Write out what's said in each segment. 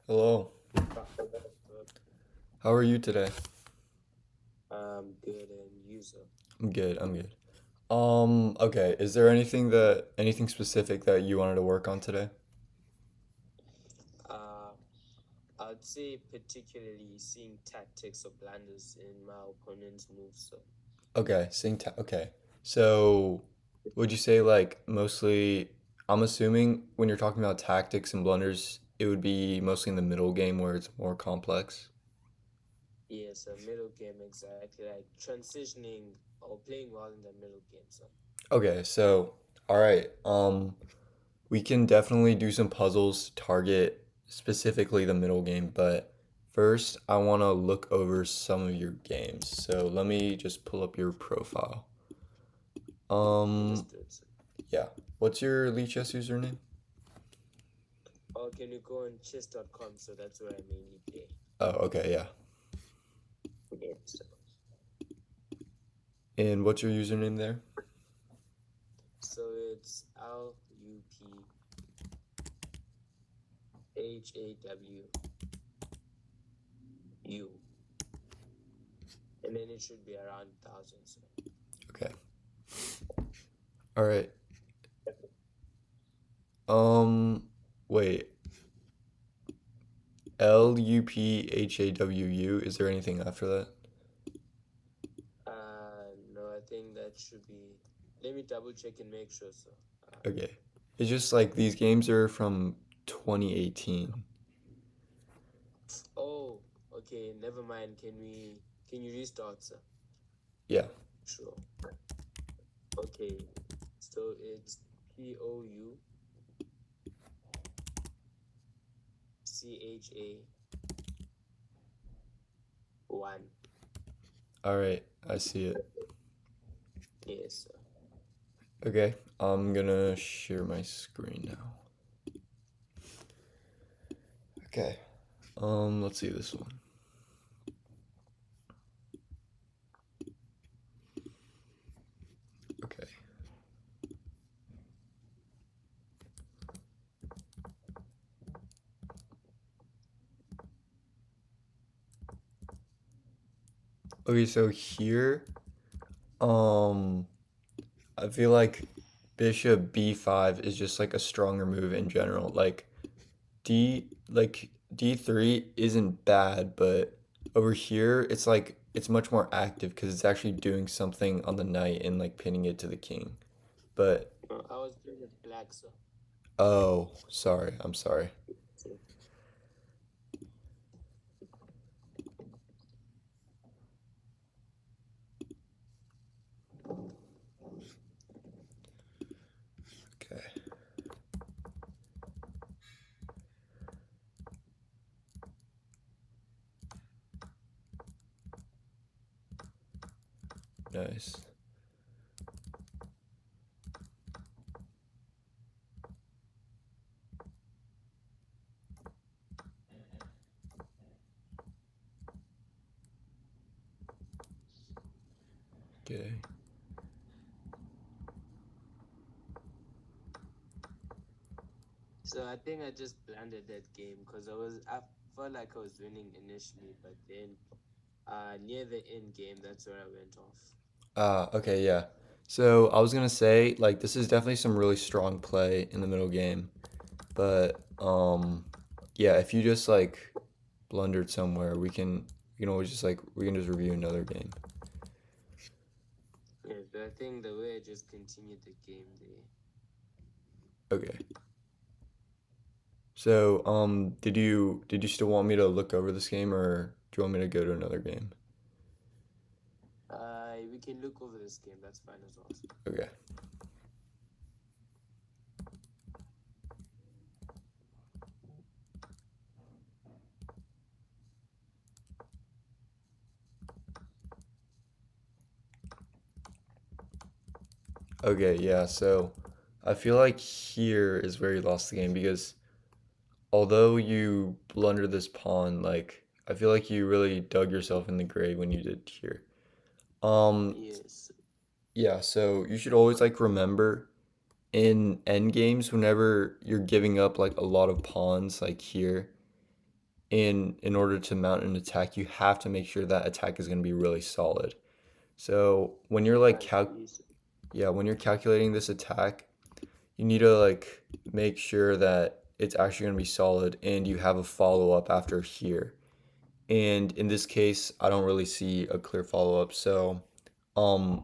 Hello. How are you today? Good and user. I'm good. I'm good. Okay. Is there anything specific that you wanted to work on today? Uh, I'd say particularly seeing tactics or blunders in my opponent's moves. So Okay. So, would you say like mostly I'm assuming when you're talking about tactics and blunders, it would be mostly in the middle game where it's more complex? yes, a middle game exactly like transitioning or playing well in the middle game. So Okay, so all right. We can definitely do some puzzles to target specifically the middle game, but first I want to look over some of your games. So let me just pull up your profile. Um, understood. So, yeah. What's your Lichess username? or can you go on chess.com? So that's where I mainly play. Oh, okay, yeah. Yes. So, And what's your username there? so it's LUPHAWU, and then it should be around thousands. So. Okay. All right. Um, wait. LUPHAWU. Is there anything after that? No, I think that should be. Let me double check and make sure. So, Okay. It's just like these games are from 2018. oh, okay, never mind. Can you restart, sir? Yeah. Sure. Okay, so it's POUCHA1. All right. I see it. Yes, sir. Okay, I'm gonna share my screen now. Okay. Let's see this one. Okay. Okay, so here, um, I feel like bishop b5 is just like a stronger move in general. Like d3 isn't bad, but over here it's much more active because it's actually doing something on the knight and like pinning it to the king. But I was playing with black, sir. oh, sorry, I'm sorry. So, Okay, nice. Okay. so I think I just blundered that game because I felt like I was winning initially, but then near the end game, that's where I went off. Okay, yeah. So I was gonna say, like, this is definitely some really strong play in the middle game, but yeah, if you just like blundered somewhere, we can always just like we can just review another game. Yeah, but I think the way I just continued the game there. Okay. So did you still want me to look over this game, or do you want me to go to another game? We can look over this game. That's fine as well. Okay. Okay, yeah. So I feel like here is where you lost the game because although you blundered this pawn, like I feel like you really dug yourself in the grave when you did here. Um, Yes. yeah, so you should always like remember in end games whenever you're giving up like a lot of pawns like here, And in order to mount an attack, you have to make sure that attack is going to be really solid. So when you're like I see, sir. yeah, when you're calculating this attack, you need to like make sure that it's actually going to be solid and you have a follow up after here. And in this case, I don't really see a clear follow up. So,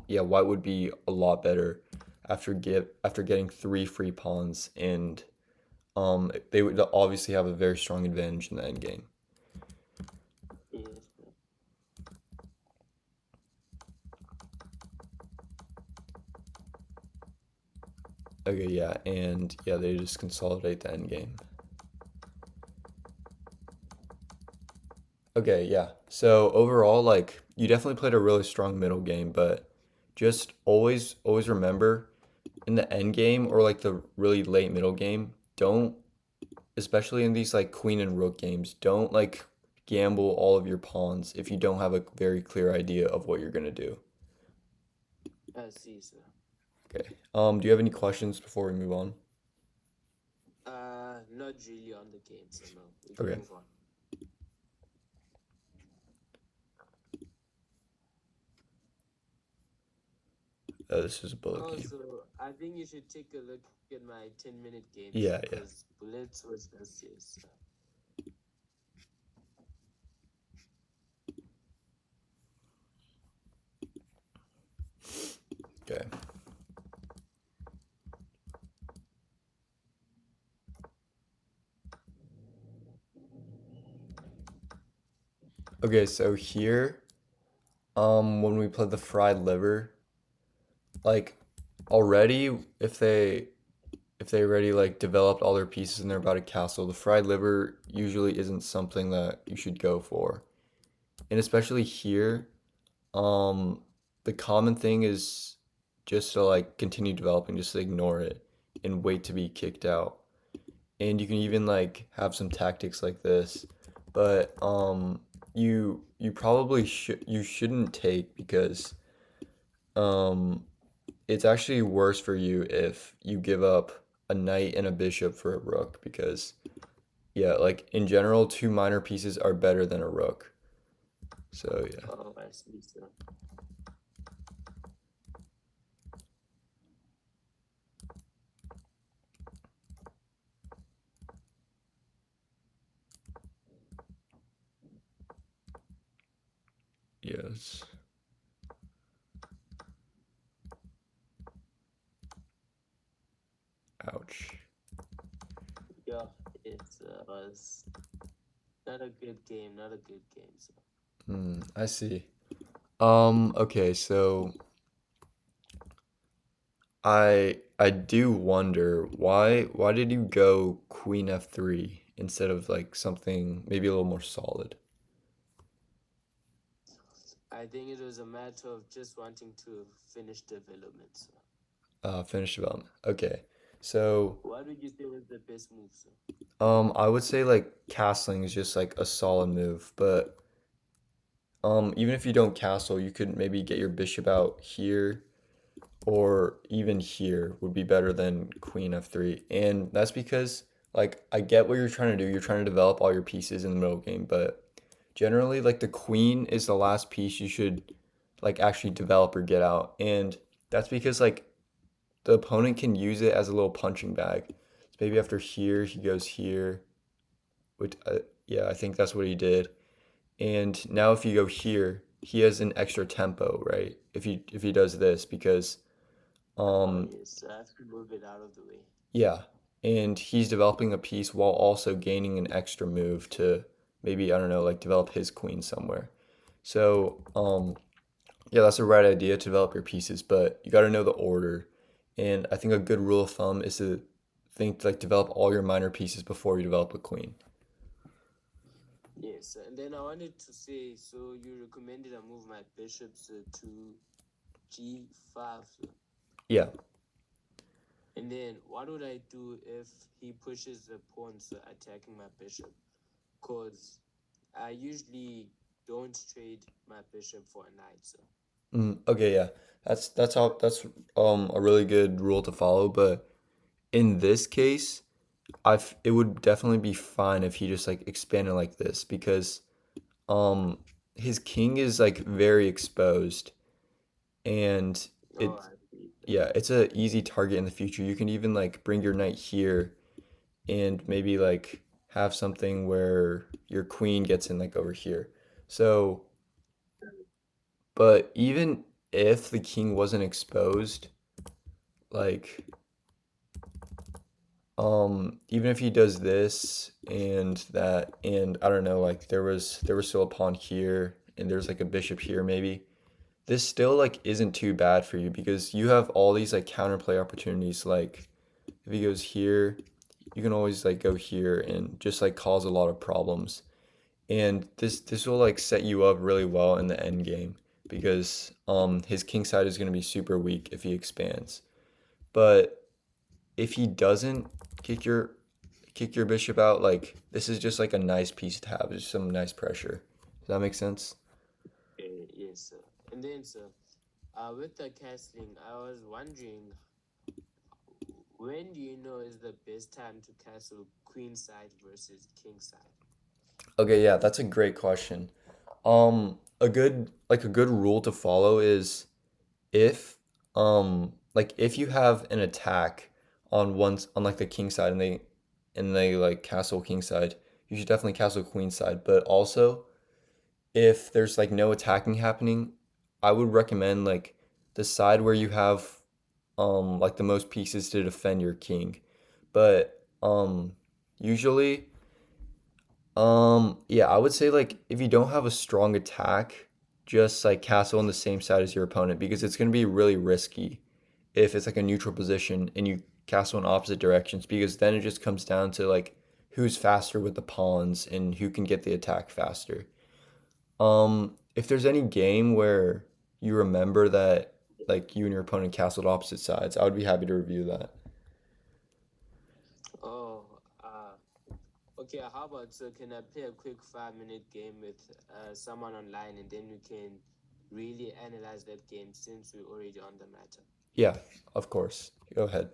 yeah, white would be a lot better after getting three free pawns, and they would obviously have a very strong advantage in the end game. Yes, sir. Okay, yeah, and yeah, they just consolidate the end game. Okay, yeah. So overall, like you definitely played a really strong middle game, but just always remember in the end game or like the really late middle game, don't, especially in these like queen and rook games, don't like gamble all of your pawns if you don't have a very clear idea of what you're gonna do. I see, sir. Okay. Do you have any questions before we move on? Not really on the game, so no. We can Okay. move on. This is a bullet Oh, game. so I think you should take a look at my 10-minute games Yeah, yeah. because Bullets was this yes. Okay. Okay, so here, when we played the fried liver, like already if they already like developed all their pieces and they're about a castle, the fried liver usually isn't something that you should go for. And especially here, um, the common thing is just to like continue developing, just to ignore it and wait to be kicked out. And you can even like have some tactics like this, but you probably shouldn't take because um it's actually worse for you if you give up a knight and a bishop for a rook because yeah, like in general, two minor pieces are better than a rook. So yeah. Oh, I see, sir. Yes. Ouch. Yeah, it was not a good game, not a good game, sir. I see. Okay, so I do wonder why did you go Queen F3 instead of like something maybe a little more solid? I think it was a matter of just wanting to finish development, sir. Finish development. Okay. So, What would you say was the best move, sir? I would say like castling is just like a solid move, but even if you don't castle, you could maybe get your bishop out here or even here would be better than Queen F3. And that's because like I get what you're trying to do. You're trying to develop all your pieces in the middle game, but generally like the queen is the last piece you should like actually develop or get out. And that's because like the opponent can use it as a little punching bag. So maybe after here he goes here, which yeah, I think that's what he did. And now if you go here, he has an extra tempo, right? If he does this because Oh, um yes, I have to move it out of the way. yeah, and he's developing a piece while also gaining an extra move to maybe, I don't know, like develop his queen somewhere. So, yeah, that's a right idea to develop your pieces, but you got to know the order. And I think a good rule of thumb is to think like develop all your minor pieces before you develop a queen. Yes, and then I wanted to say, so you recommended I move my bishops to G5, sir. Yeah. And then what would I do if he pushes the pawns attacking my bishop? Because I usually don't trade my bishop for a knight, sir. Okay, yeah. That's a really good rule to follow, but in this case, it would definitely be fine if he just like expanded like this because um his king is like very exposed and Oh, it I see. yeah, it's a easy target in the future. You can even like bring your knight here and maybe like have something where your queen gets in like over here. So, but even if the king wasn't exposed, like even if he does this and that and I don't know, like there was still a pawn here and there's like a bishop here maybe. This still like isn't too bad for you because you have all these like counterplay opportunities like if he goes here, you can always like go here and just like cause a lot of problems. And this will like set you up really well in the end game because his king side is going to be super weak if he expands. But if he doesn't kick your kick your bishop out, like this is just like a nice piece to have, just some nice pressure. Does that make sense? Yes, sir. And then, sir, with the castling, I was wondering when do you know is the best time to castle queen side versus king side? Okay, yeah, that's a great question. A good rule to follow is if like if you have an attack on like the king side and they like castle king side, you should definitely castle queen side. But also if there's like no attacking happening, I would recommend like the side where you have like the most pieces to defend your king. But usually yeah, I would say like if you don't have a strong attack, just like castle on the same side as your opponent because it's going to be really risky if it's like a neutral position and you castle in opposite directions because then it just comes down to like who's faster with the pawns and who can get the attack faster. If there's any game where you remember that like you and your opponent castled opposite sides, I would be happy to review that. Oh, okay. How about so can I play a quick 5 minute game with someone online and then we can really analyze that game since we're already on the matter? Yeah, of course. Go ahead.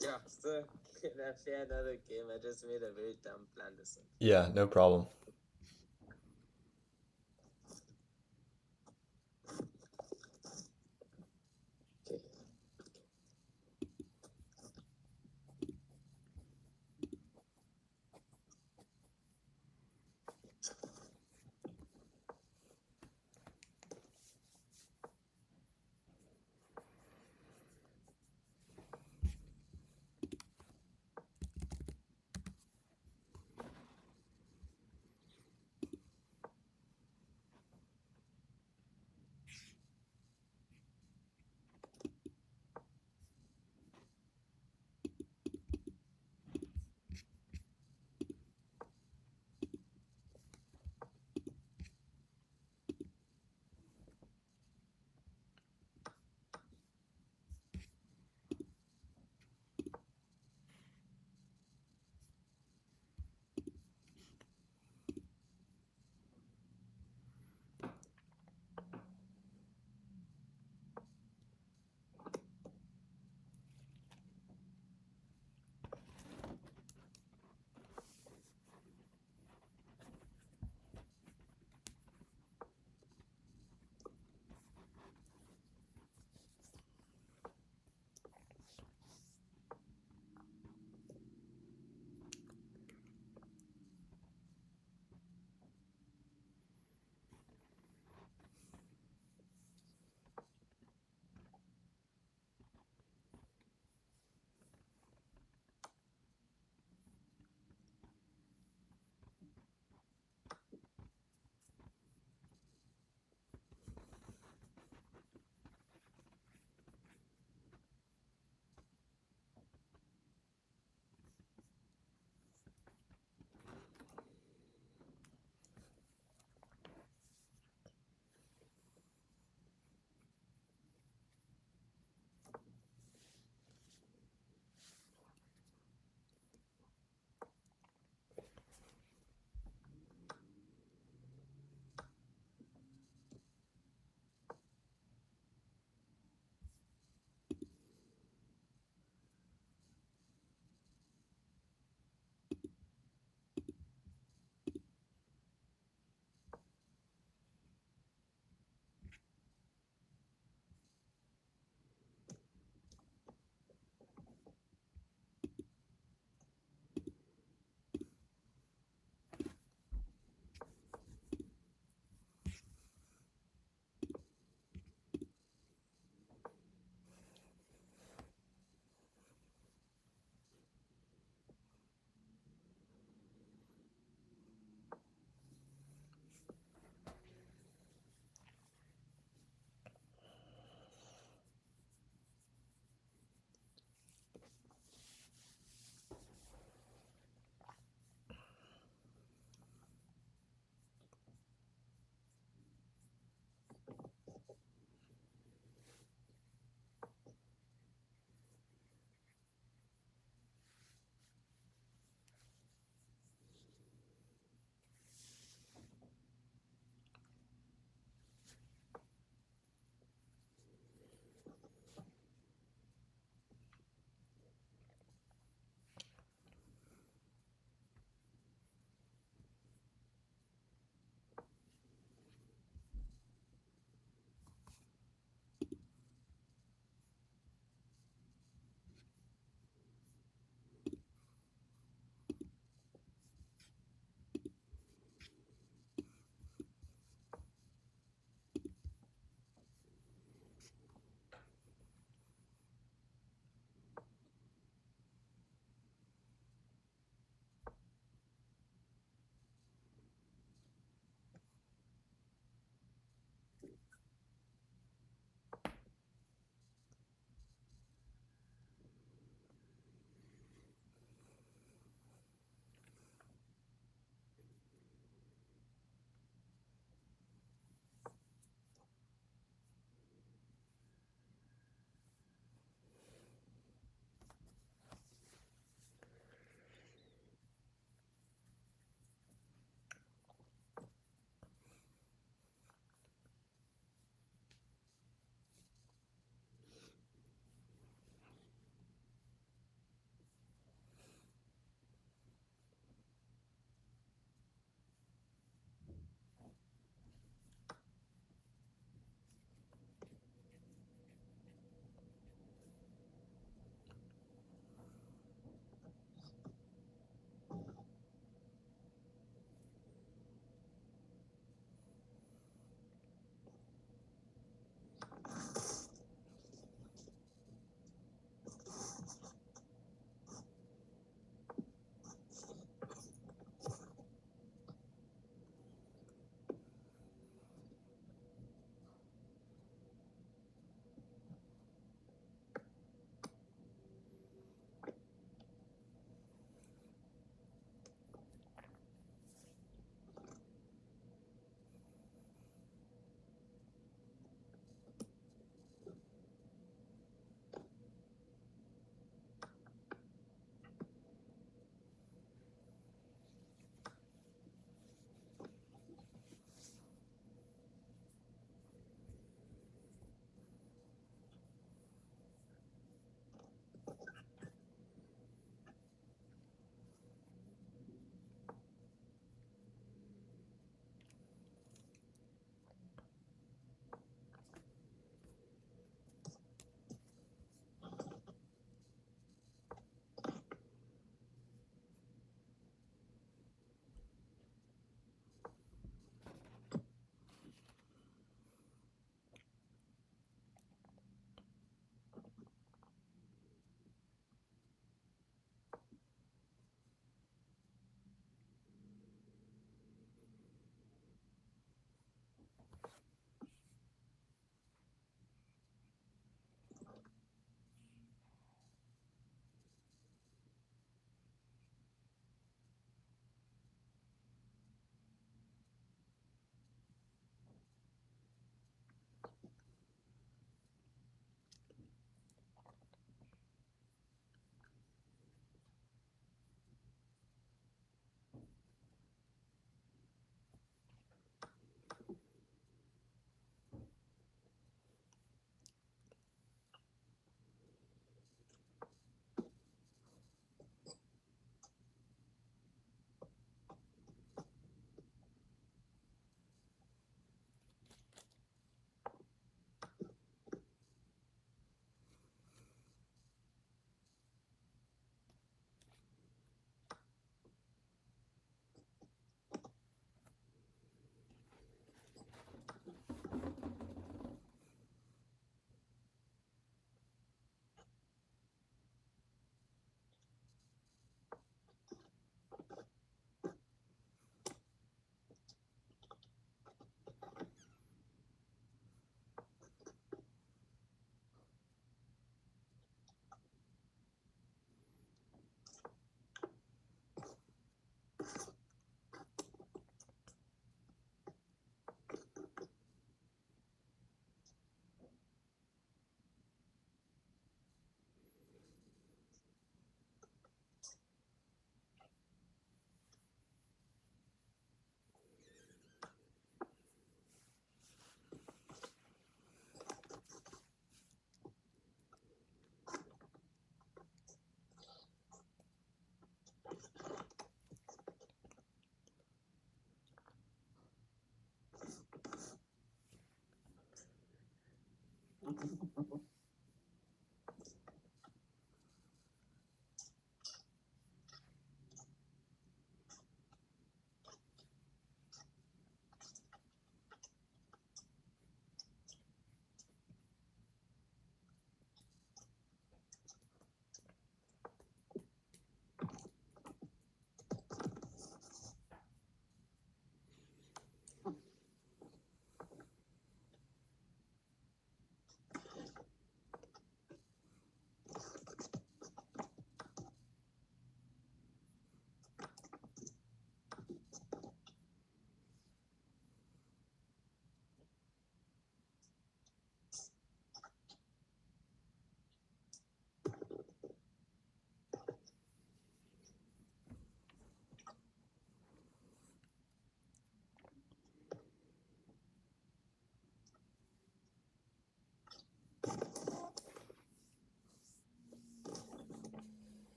Yeah, so can I play another game? I just made a very dumb plan this one. Yeah, no problem. Okay.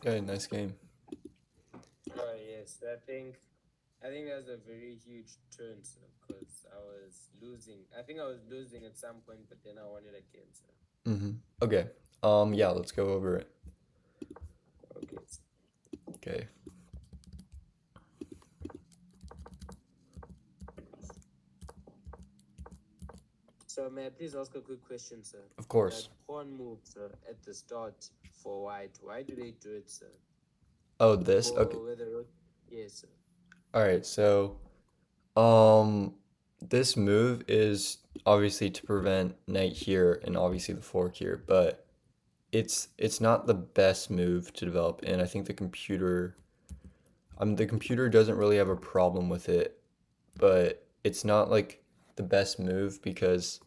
Okay, nice game. Oh yes, I think that was a very huge turn, sir, because I was losing. I think I was losing at some point, but then I won it again, sir. Mm-hmm. Okay. Yeah, let's go over it. Okay. Okay. So may I please ask a quick question, sir? Of That course. pawn move, sir, at the start for white. Why do they do it, sir? Oh, this? Okay. For whether yes, sir. All right. So, um, this move is obviously to prevent knight here and obviously the fork here, but it's not the best move to develop, and I think the computer doesn't really have a problem with it, but it's not like the best move because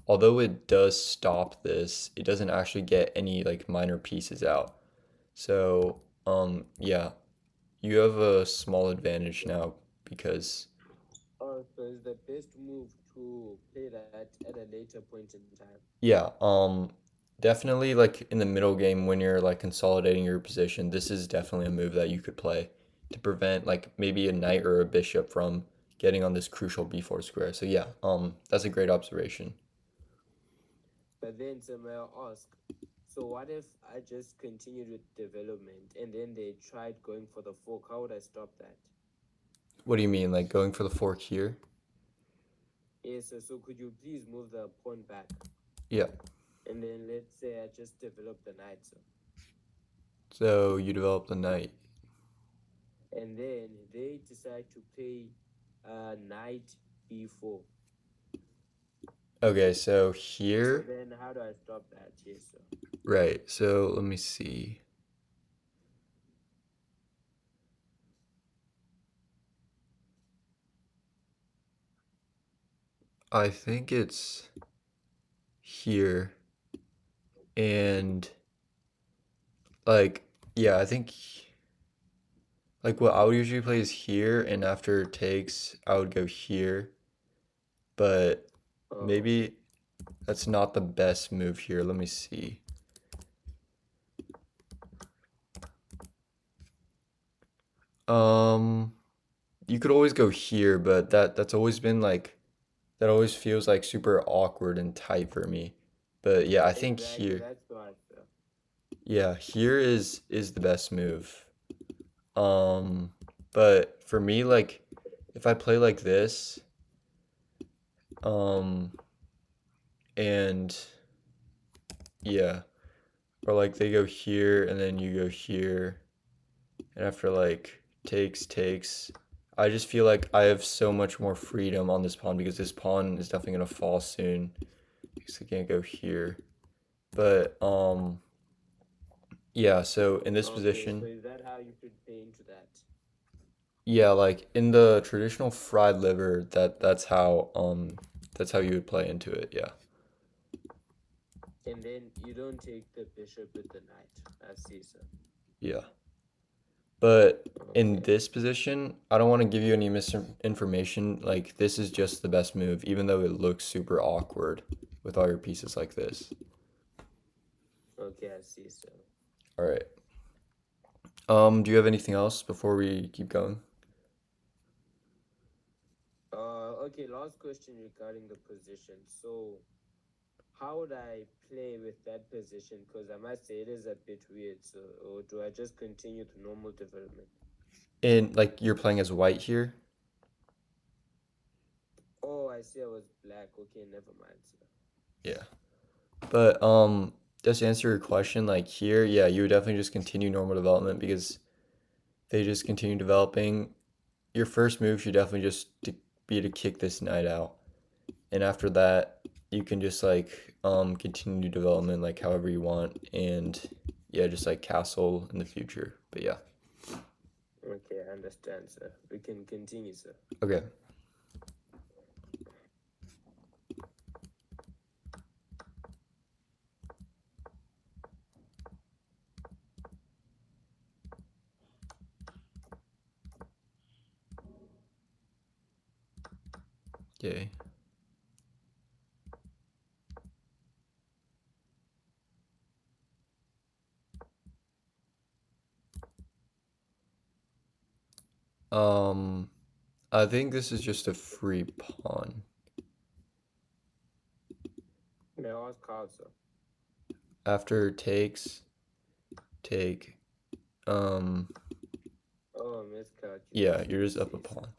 although it does stop this, it doesn't actually get any like minor pieces out. So, yeah, you have a small advantage now because Oh, so it's the best move to play that at a later point in time. yeah, definitely like in the middle game when you're like consolidating your position, this is definitely a move that you could play to prevent like maybe a knight or a bishop from getting on this crucial b4 square. So yeah, that's a great observation. But then, sir, may I ask? So what if I just continued with development and then they tried going for the fork? How would I stop that? What do you mean, like going for the fork here? Yes, sir. So could you please move the pawn back? Yeah. And then let's say I just develop the knight, sir. So you develop the knight. And then they decide to play knight b4. Okay, so So here, then how do I stop that? Yes, sir. right. So let me see. I think it's here and like yeah, I think like what I would usually play is here and after it takes I would go here, but Oh, maybe that's not the best move here. Let me see. Um you could always go here, but that's always been like that always feels like super awkward and tight for me. But yeah, I think exactly. here. That's why, sir. Yeah, here is the best move. Um, but for me, like if I play like this, um, and yeah, or like they go here and then you go here, and after like takes, I just feel like I have so much more freedom on this pawn because this pawn is definitely gonna fall soon because I can't go here. But Yeah, so in this Okay, so position, is that how you prepare into that? yeah, like in the traditional fried liver, that's how you would play into it, yeah. And then you don't take the bishop with the knight. I see, sir. Yeah. But in Okay. this position, I don't want to give you any misinformation. Like this is just the best move, even though it looks super awkward with all your pieces like this. Okay, I see, sir. All right. Do you have anything else before we keep going? Okay, last question regarding the position. So, how would I play with that position? Because I must say it is a bit weird. So, or do I just continue to normal development? And like you're playing as white here? Oh, I see. I was black. Okay, never mind, sir. Yeah. But just to answer your question, like here, yeah, you would definitely just continue normal development because they just continue developing. Your first move should definitely just be to kick this knight out. And after that, you can just like continue development like however you want and yeah, just like castle in the future. But yeah. Okay, I understand, sir. We can continue, sir. Okay. Okay. Um I think this is just a free pawn. May I ask how, sir? After takes, take um Oh, yeah, miscalculation. you're I just up a see, sir. pawn.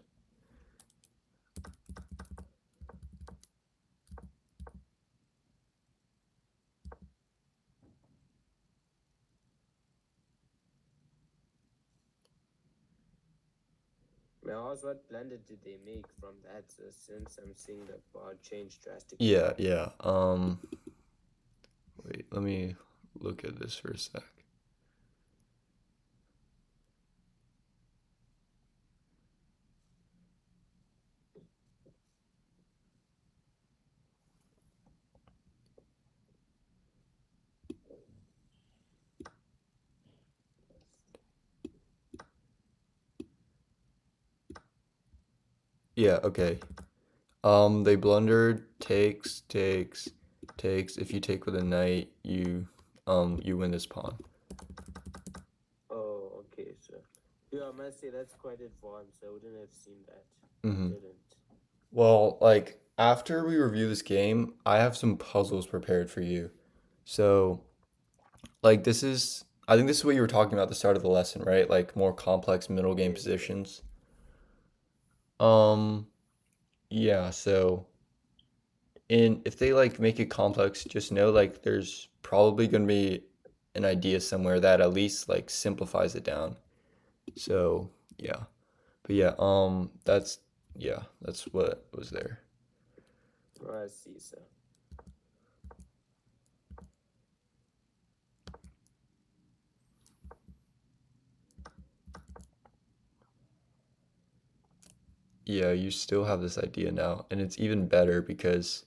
May I ask what blunder did they make from that, sir, since I'm seeing the bar change drastically? Yeah, yeah. Wait, let me look at this for a sec. Yeah, okay. They blundered, takes. If you take with a knight, you win this pawn. Oh, okay, sir. Yeah, I must say that's quite advanced. I wouldn't have seen that. I Hmm. didn't. Well, like after we review this game, I have some puzzles prepared for you. So, like I think this is what you were talking about at the start of the lesson, right? Like more complex middle game Yes, sir. positions. Um, yeah, so and if they like make it complex, just know like there's probably going to be an idea somewhere that at least like simplifies it down. So, yeah. But yeah, that's what was there. Oh, I see, sir. Yeah, you still have this idea now, and it's even better because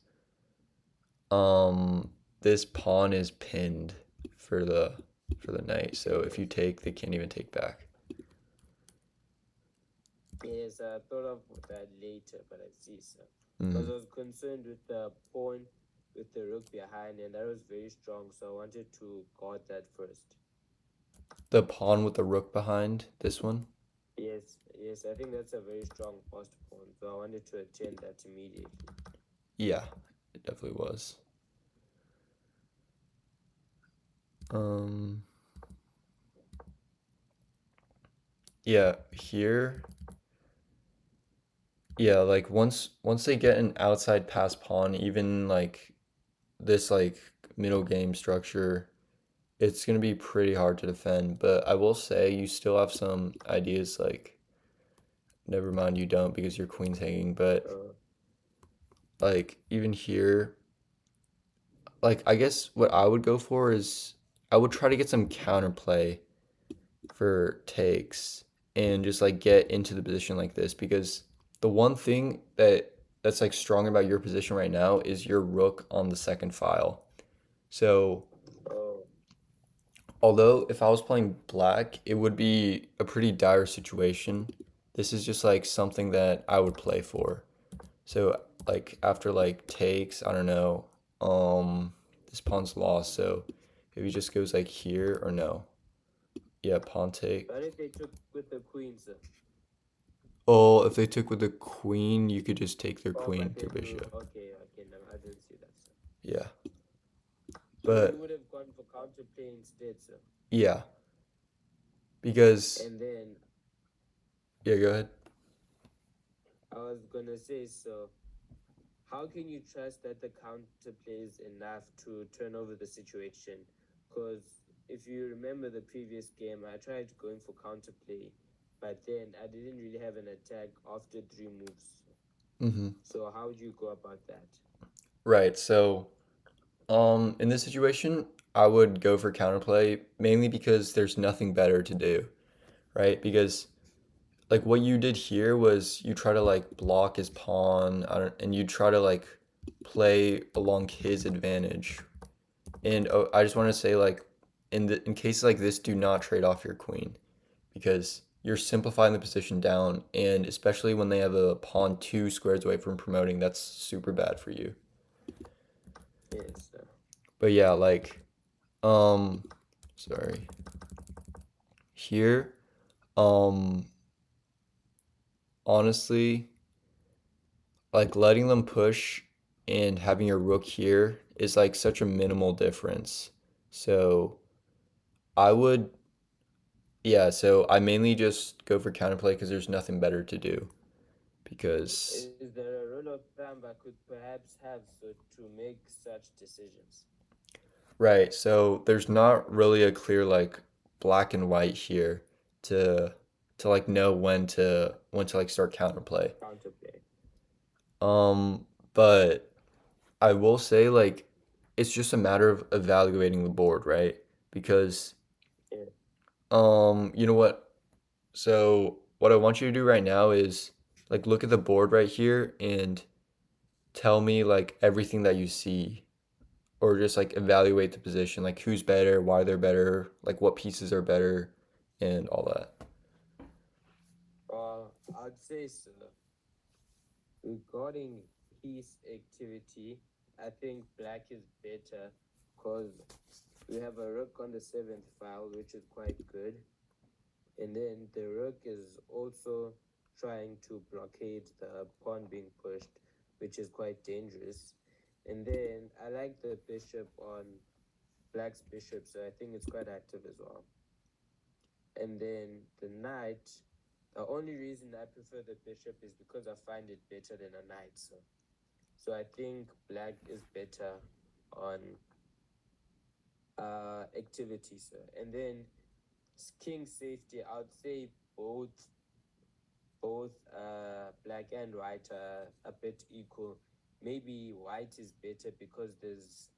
um this pawn is pinned for the knight. So if you Yes. take, they can't even take back. Yes, I thought of that later, but I see, sir. Because Mm. I was concerned with the pawn with the rook behind, and that was very strong, so I wanted to guard that first. The pawn with the rook behind this one. Yes, yes, I think that's a very strong passed pawn, so I wanted to attend that immediately. Yeah, it definitely was. Um, yeah, here, yeah, like once they get an outside pass pawn, even like this like middle game structure, it's gonna be pretty hard to defend. But I will say you still have some ideas like never mind you don't because your queen's hanging, but Uh, like even here, like I guess what I would go for is I would try to get some counterplay for takes and just like get into the position like this because the one thing that's like strong about your position right now is your rook on the second file. So Oh, although if I was playing black, it would be a pretty dire situation. This is just like something that I would play for. So like after like takes, I don't know, this pawn's lost, so if he just goes like here or no. Yeah, pawn take. but if they took with the queen, sir. Oh, if they took with the queen, you could just take their Oh, queen but through then you bishop. okay, okay, no, I didn't see that, sir. Yeah. So you But would have gone for counterplay instead, sir. yeah, because And then yeah, go ahead. I was gonna say, so how can you trust that the counter plays enough to turn over the situation? Because if you remember the previous game, I tried going for counterplay, but then I didn't really have an attack after 3 moves. Mm-hmm. So how would you go about that? Right. So, in this situation, I would go for counterplay mainly because there's nothing better to do, right? Because like what you did here was you try to like block his pawn, I don't, and you try to like play along his advantage. And oh, I just want to say like in cases like this, do not trade off your queen because you're simplifying the position down, and especially when they have a pawn 2 squares away from promoting, that's super bad for you. Yes. But yeah, like um, sorry, here, um, honestly, like letting them push and having your rook here is like such a minimal difference. So I would, yeah, so I mainly just go for counterplay because there's nothing better to do. Because, Is there a rule of thumb I could perhaps have so to make such decisions? right, so there's not really a clear like black and white here to like know when to like start counterplay. Counterplay. But I will say like it's just a matter of evaluating the board, right? Because Yeah. you know what? So what I want you to do right now is like look at the board right here and tell me like everything that you see or just like evaluate the position, like who's better, why they're better, like what pieces are better and all that. I'd say so. Regarding piece activity, I think black is better because we have a rook on the seventh file, which is quite good. And then the rook is also trying to blockade the pawn being pushed, which is quite dangerous. And then I like the bishop on black's bishop, so I think it's quite active as well. And then the knight, the only reason I prefer the bishop is because I find it better than a knight. So I think black is better on activity, sir. And then king safety, I'd say both black and white are a bit equal. Maybe white is better because there's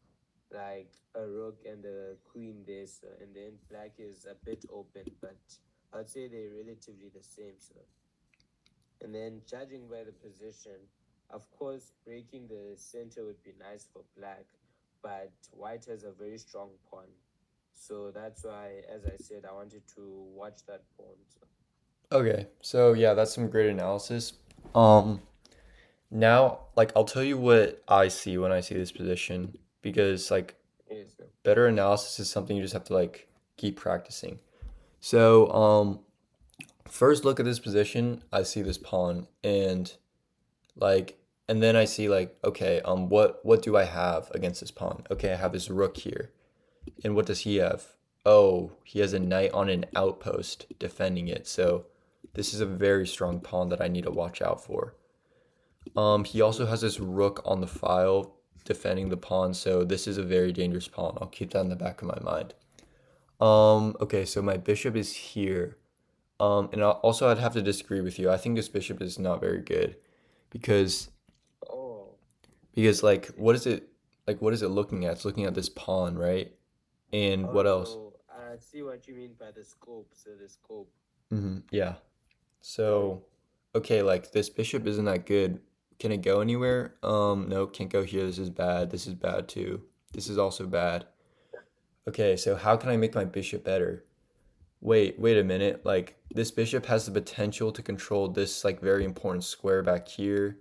like a rook and a queen there, sir. And then black is a bit open, but I'd say they're relatively the same, sir. And then judging by the position, of course, breaking the center would be nice for black, but white has a very strong pawn. So that's why, as I said, I wanted to watch that pawn. So, Okay, so yeah, that's some great analysis. Um, Now, like I'll tell you what I see when I see this position because like yes, sir. better analysis is something you just have to like keep practicing. So, first look at this position, I see this pawn and like and then I see like okay, what do I have against this pawn? Okay, I have this rook here. And what does he have? Oh, he has a knight on an outpost defending it. So, this is a very strong pawn that I need to watch out for. He also has this rook on the file defending the pawn, so this is a very dangerous pawn. I'll keep that in the back of my mind. Okay, so my bishop is here. And also I'd have to disagree with you. I think this bishop is not very good because Oh, like what is it looking at? It's looking at this pawn, right? And Oh, what else? so I see what you mean by the scope. So the scope. Yeah. So, okay, like this bishop isn't that good. Can it go anywhere? No, can't go here. This is bad. This is bad too. This is also bad. Okay, so how can I make my bishop better? Wait a minute. Like this bishop has the potential to control this like very important square back here.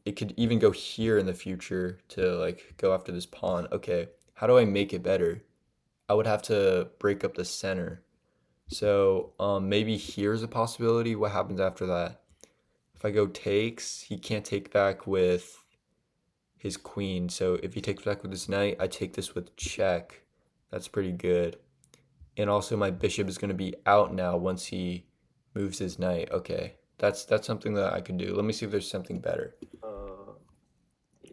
It could even go here in the future to like go after this pawn. Okay, how do I make it better? I would have to break up the center. So, maybe here's a possibility. What happens after that? If I go takes, he can't take back with his queen. So if he takes back with his knight, I take this with check. That's pretty good. And also my bishop is going to be out now once he moves his knight. Okay. That's something that I could do. Let me see if there's something better. Uh, yes.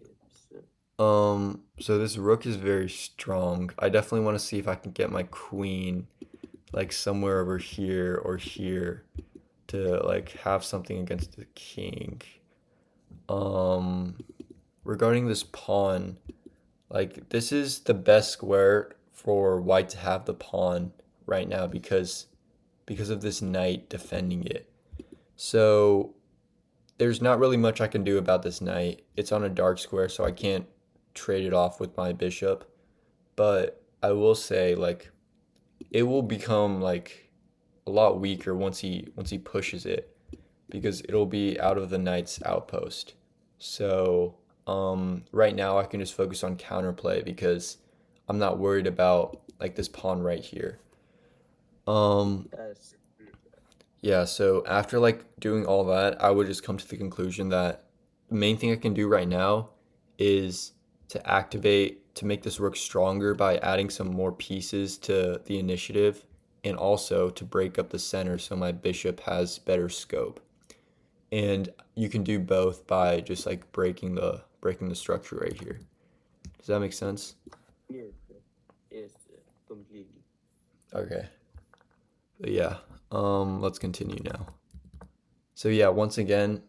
So this rook is very strong. I definitely want to see if I can get my queen like somewhere over here or here to like have something against the king. Um, Regarding this pawn, like this is the best square for white to have the pawn right now because of this knight defending it. So there's not really much I can do about this knight. It's on a dark square, so I can't trade it off with my bishop. But I will say like it will become like a lot weaker once he pushes it because it'll be out of the knight's outpost. So right now I can just focus on counterplay because I'm not worried about like this pawn right here. Um, Yes. yeah, so after like doing all that, I would just come to the conclusion that the main thing I can do right now is to make this rook stronger by adding some more pieces to the initiative and also to break up the center so my bishop has better scope. And you can do both by just like breaking the structure right here. Does that make sense? Yes. Yes. Completely. Okay. But yeah, let's continue now. So yeah, once again,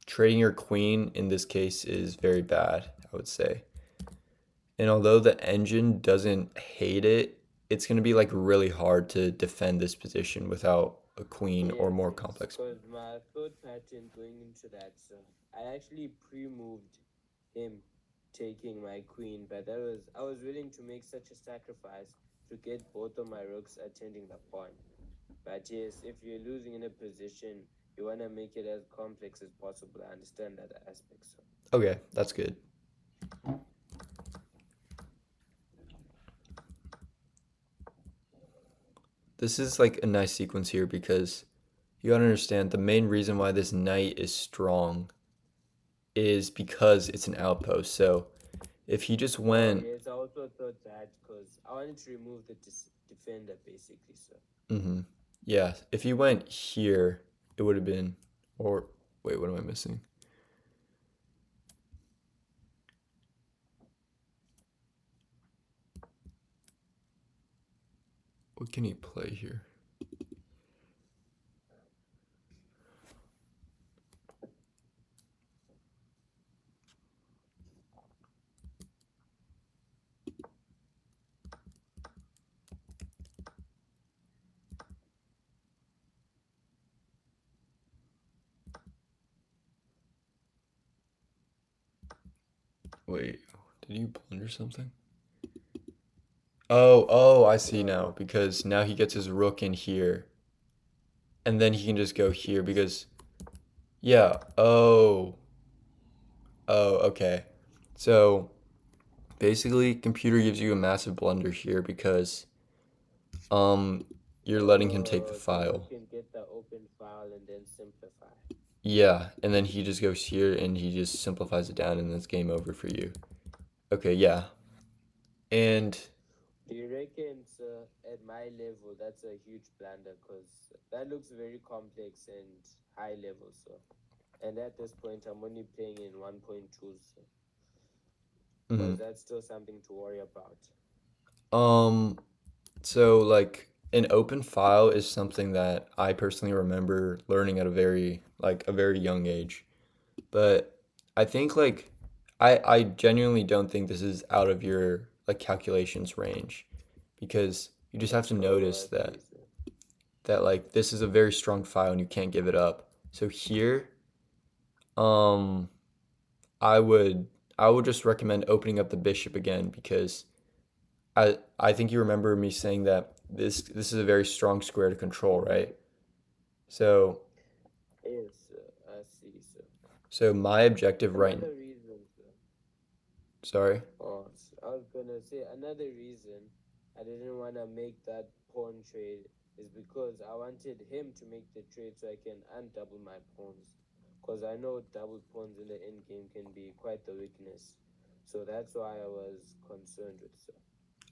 trading your queen in this case is very bad, I would say. And although the engine doesn't hate it, it's going to be like really hard to defend this position without a queen or Yes, more yes. complex. Because my third pattern going into that, so I actually pre-moved him taking my queen, but that was I was willing to make such a sacrifice to get both of my rooks attending the pawn. But yes, if you're losing in a position, you wanna make it as complex as possible. I understand that aspect. So Okay, that's good. This is like a nice sequence here because you gotta understand the main reason why this knight is strong is because it's an outpost. So if he just oh went, yes, I also thought that because I wanted to remove the defender basically. So hmm yeah, if he went here, it would have been, or wait, what am I missing? What can he play here? Wait, did you blunder something? Oh, I see now. Because now he gets his rook in here. And then he can just go here because, yeah. Okay. So basically, computer gives you a massive blunder here because um you're letting him take the so you file. can get the open file and then simplify. Yeah, and then he just goes here and he just simplifies it down and then it's game over for you. Okay, yeah. And Do you reckon, sir, at my level, that's a huge blunder? Because that looks very complex and high level, sir. And at this point, I'm only playing in 1.2, sir. Or is mhm. that still something to worry about? um so like an open file is something that I personally remember learning at a very young age. But I think like I genuinely don't think this is out of your like calculations range because you just have to Oh, notice I see, sir. that like this is a very strong file and you can't give it up. So here, um, I would I would just recommend opening up the bishop again because I think you remember me saying that this is a very strong square to control, right? So Yes, sir. I see, sir. so my objective right Another reason, sir. sorry. Oh, I was gonna say another reason I didn't wanna make that pawn trade is because I wanted him to make the trade so I can undouble my pawns. Cause I know double pawns in the end game can be quite the weakness. So that's why I was concerned with, sir.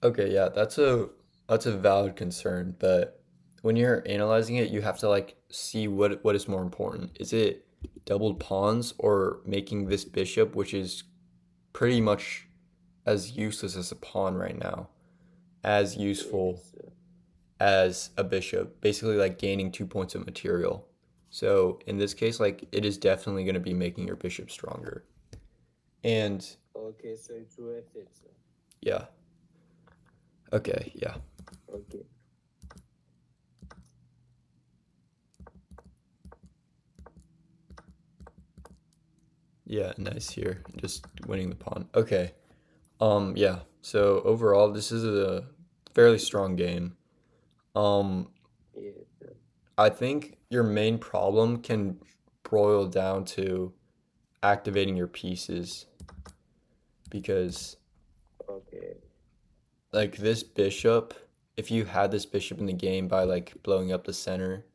Okay, yeah, that's a valid concern, but when you're analyzing it, you have to like see what is more important. Is it doubled pawns or making this bishop, which is pretty much as useless as a pawn right now, as useful Yes, sir. as a bishop, basically like gaining 2 points of material. So in this case, like it is definitely going to be making your bishop stronger. And Okay, so it's worth it, sir. yeah, okay, yeah. Okay. Yeah, nice here. Just winning the pawn. Okay. Yeah. So overall, this is a fairly strong game. Um, Yes, sir. I think your main problem can boil down to activating your pieces because Okay. like this bishop, if you had this bishop in the game by like blowing up the center,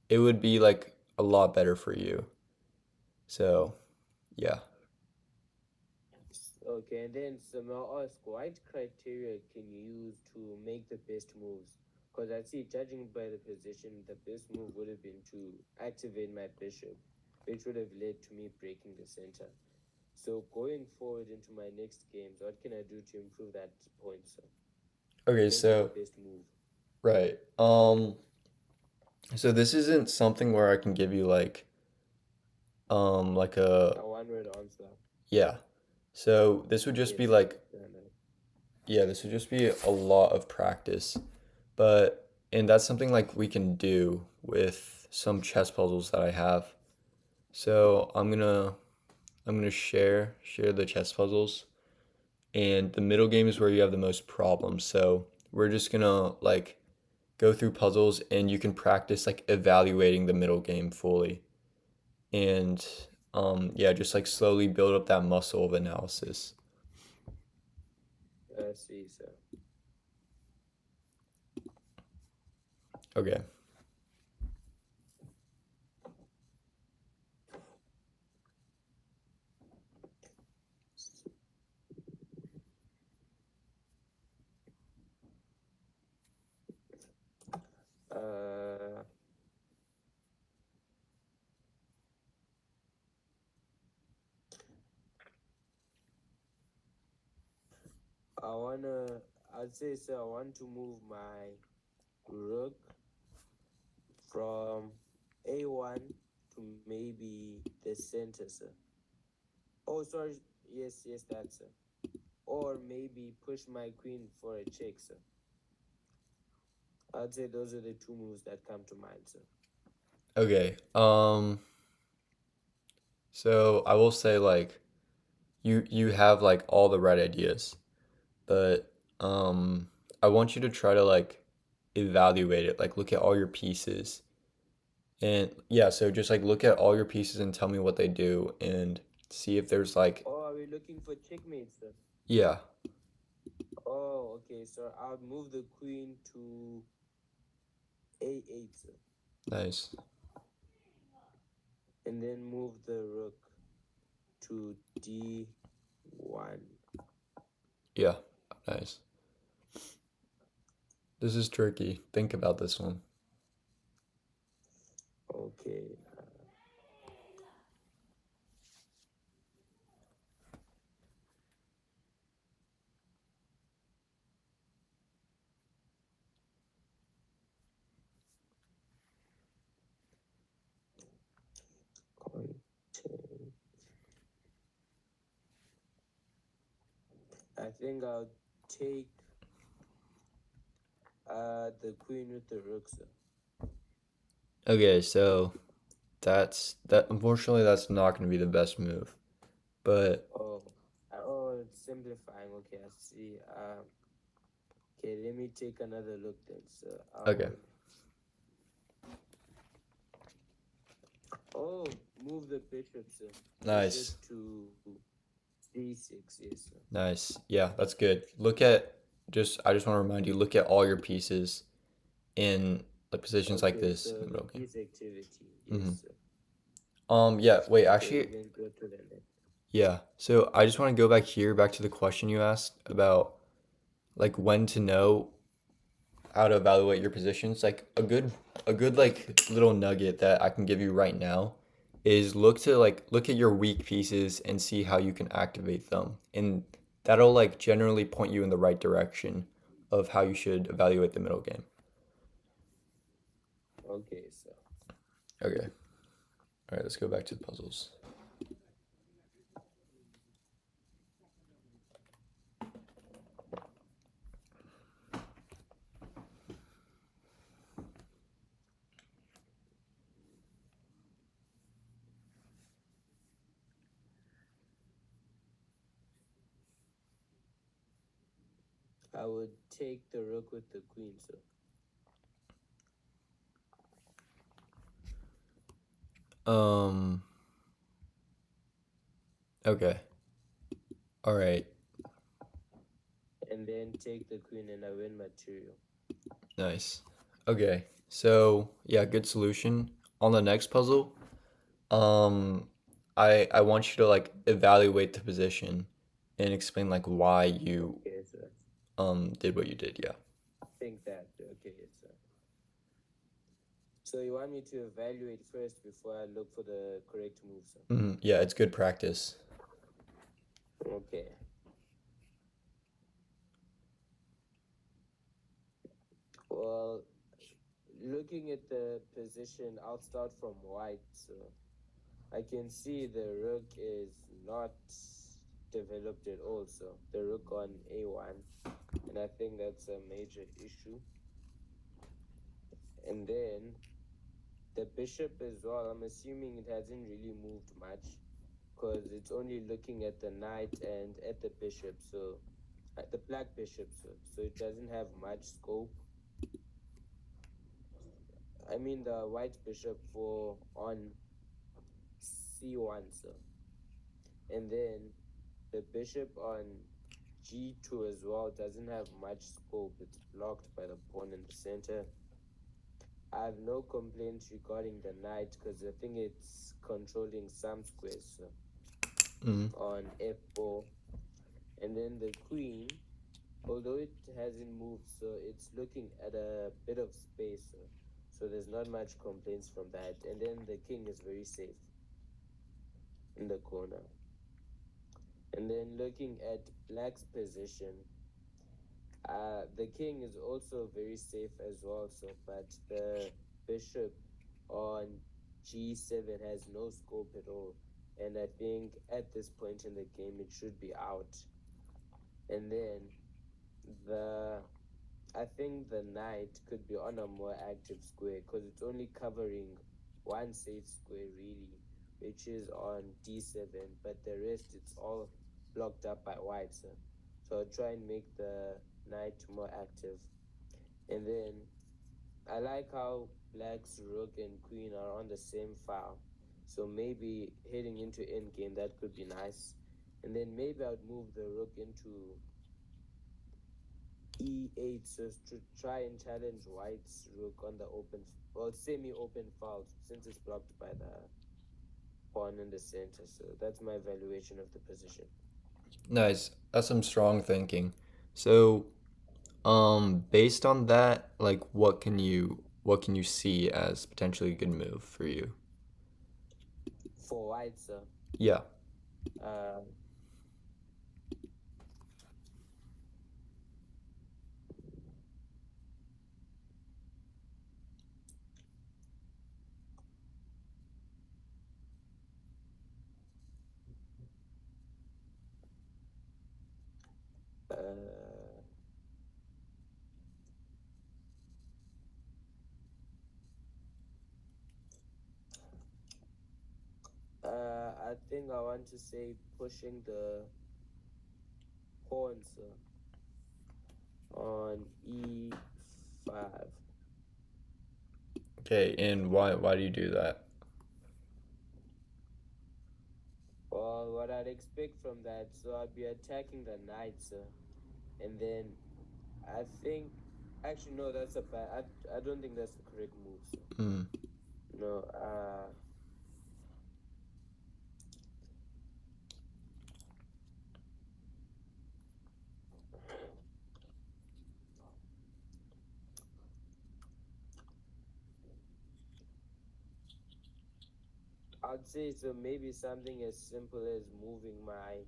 it would be like a lot better for you. So, yeah. Okay, and then some I'll ask, what criteria can you use to make the best moves? Because I see, judging by the position, the best move would have been to activate my bishop, which would have led to me breaking the center. So going forward into my next games, what can I do to improve that point, sir? Okay, Make it the so best move. right. So this isn't something where I can give you like a A one-word answer. yeah. So this would just be Yes, I like understand that. yeah, this would just be a lot of practice. But and that's something like we can do with some chess puzzles that I have. So I'm gonna share the chess puzzles, and the middle game is where you have the most problems. So we're just gonna like go through puzzles, and you can practice like evaluating the middle game fully, and yeah, just like slowly build up that muscle of analysis. I see, sir. Okay. Uh, I'd say, sir, I want to move my rook from A1 to maybe the center, sir. Oh, sorry. Yes, yes, that's sir. Or maybe push my queen for a check, sir. I'd say those are the two moves that come to mind, sir. Okay. So I will say like you have like all the right ideas, but I want you to try to like evaluate it, like look at all your pieces. And yeah, so just like look at all your pieces and tell me what they do and see if there's like Oh, are we looking for checkmate, sir? yeah, Oh, okay, sir. I'll move the queen to A8, sir. nice. And then move the rook to D1. Yeah, nice. This is tricky. Think about this one. Okay. Content. I think I'll take the queen with the rook, sir. Okay, so that unfortunately that's not going to be the best move. But Oh, it's simplifying. Okay, I see. Okay, let me take another look then, sir. okay. Oh, move the bishop, sir. Bishop Nice. to d6, yes, sir. Nice. Yeah, that's good. Look at I just want to remind you, look at all your pieces in like positions like Okay, this in so the the middle game. piece activity, Mm-hmm. yes, sir. Yeah, wait, Okay, actually, then go to the next. yeah. So I just want to go back here, back to the question you asked about like when to know how to evaluate your positions. Like a good like little nugget that I can give you right now is look at your weak pieces and see how you can activate them. And that'll like generally point you in the right direction of how you should evaluate the middle game. Okay, sir. Okay. All right, let's go back to the puzzles. I would take the rook with the queen, sir. Um okay. All right. And then take the queen and I win material. Nice. Okay. So, yeah, good solution. On the next puzzle, um I want you to like evaluate the position and explain like why you Okay, sir. did what you did. Yeah. Think that. Okay, yes, sir. So you want me to evaluate first before I look for the correct move, sir? Yeah, it's good practice. Okay. Well, looking at the position, I'll start from white. So I can see the rook is not developed at all. So the rook on a1, and I think that's a major issue. And then the bishop as well, I'm assuming it hasn't really moved much because it's only looking at the knight and at the bishop, so at the black bishop, so it doesn't have much scope. I mean the white bishop for on c1, so and then the bishop on g2 as well doesn't have much scope. It's blocked by the pawn in the center. I have no complaints regarding the knight because I think it's controlling some squares, so hmm on f4, and then the queen, although it hasn't moved, so it's looking at a bit of space, so there's not much complaints from that. And then the king is very safe in the corner. And then looking at black's position, the king is also very safe as well, so but the bishop on g7 has no scope at all, and I think at this point in the game it should be out. And then the I think the knight could be on a more active square because it's only covering one safe square really, which is on d7, but the rest it's all blocked up by white. So I'll try and make the knight more active. And then I like how black's rook and queen are on the same file. So maybe heading into endgame that could be nice. And then maybe I'd move the rook into e8, so to try and challenge white's rook on the open, well, semi-open file, since it's blocked by the pawn in the center. So that's my evaluation of the position. Nice. That's some strong thinking. So, based on that, like what can you see as potentially a good move for you? For white, sir, Yeah. uh, I think I want to say pushing the pawn, sir, on e5. Okay, and why do you do that? Well, what I'd expect from that, so I'd be attacking the knight, sir, and then I think, actually no, that's a bad. I don't think that's the correct move, sir. Mm. No, I'd say so. Maybe something as simple as moving my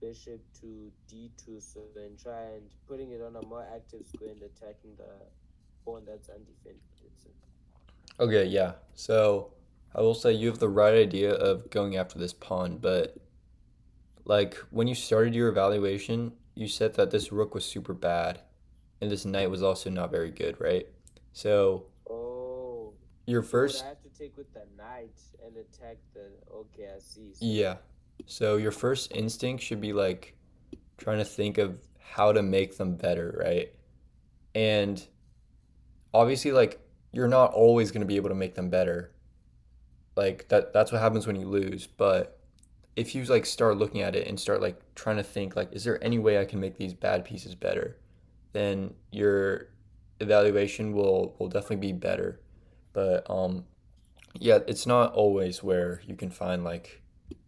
bishop to d2, so and try and putting it on a more active square and attacking the pawn that's undefended. Sir. Okay, yeah. So I will say you have the right idea of going after this pawn, but like when you started your evaluation, you said that this rook was super bad and this knight was also not very good, right? So Oh, your so would first, I have to take with the knight and attack the? Okay, I see. So yeah. So your first instinct should be like trying to think of how to make them better, right? And obviously like you're not always going to be able to make them better. Like that's what happens when you lose, but if you like start looking at it and start like trying to think like is there any way I can make these bad pieces better, then your evaluation will definitely be better. But yeah, it's not always where you can find like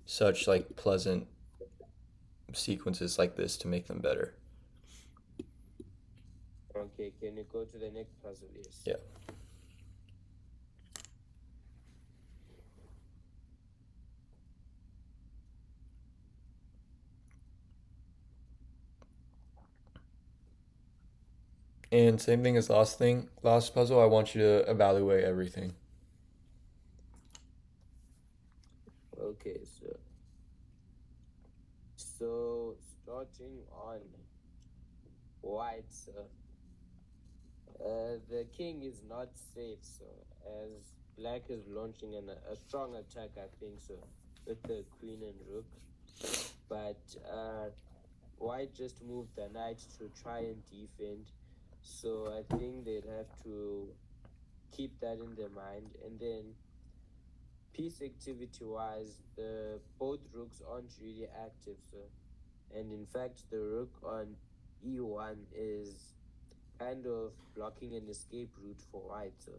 such like pleasant sequences like this to make them better. okay, can you go to the next puzzle? Yes. Yeah. And same thing as last puzzle, I want you to evaluate everything. Okay, so starting on white, sir. The king is not safe, so as black is launching a strong attack, I think so, with the queen and rook. But white just moved the knight to try and defend, so I think they'd have to keep that in their mind. And then piece activity wise, the both rooks aren't really active, so and in fact the rook on e1 is kind of blocking an escape route for white. So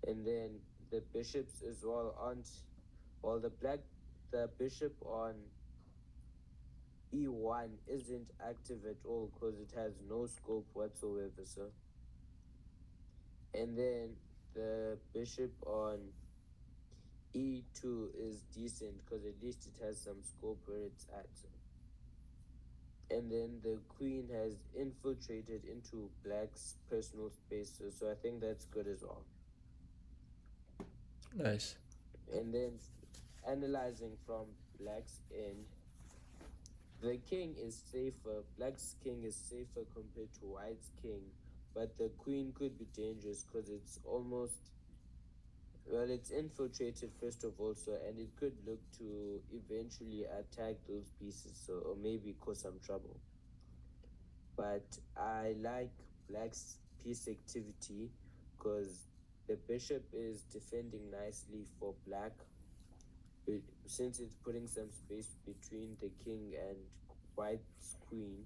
and then the bishops as well aren't well the bishop on e1 isn't active at all because it has no scope whatsoever, so and then the bishop on e2 is decent because at least it has some scope where it's at, so. And then the queen has infiltrated into black's personal space, so I think that's good as well. Nice. And then analyzing from black's end, the king is safer. Black's king is safer compared to white's king, but the queen could be dangerous because it's almost well, it's infiltrated first of all, so and it could look to eventually attack those pieces, so or maybe cause some trouble. But I like black's piece activity because the bishop is defending nicely for black since it's putting some space between the king and white's queen.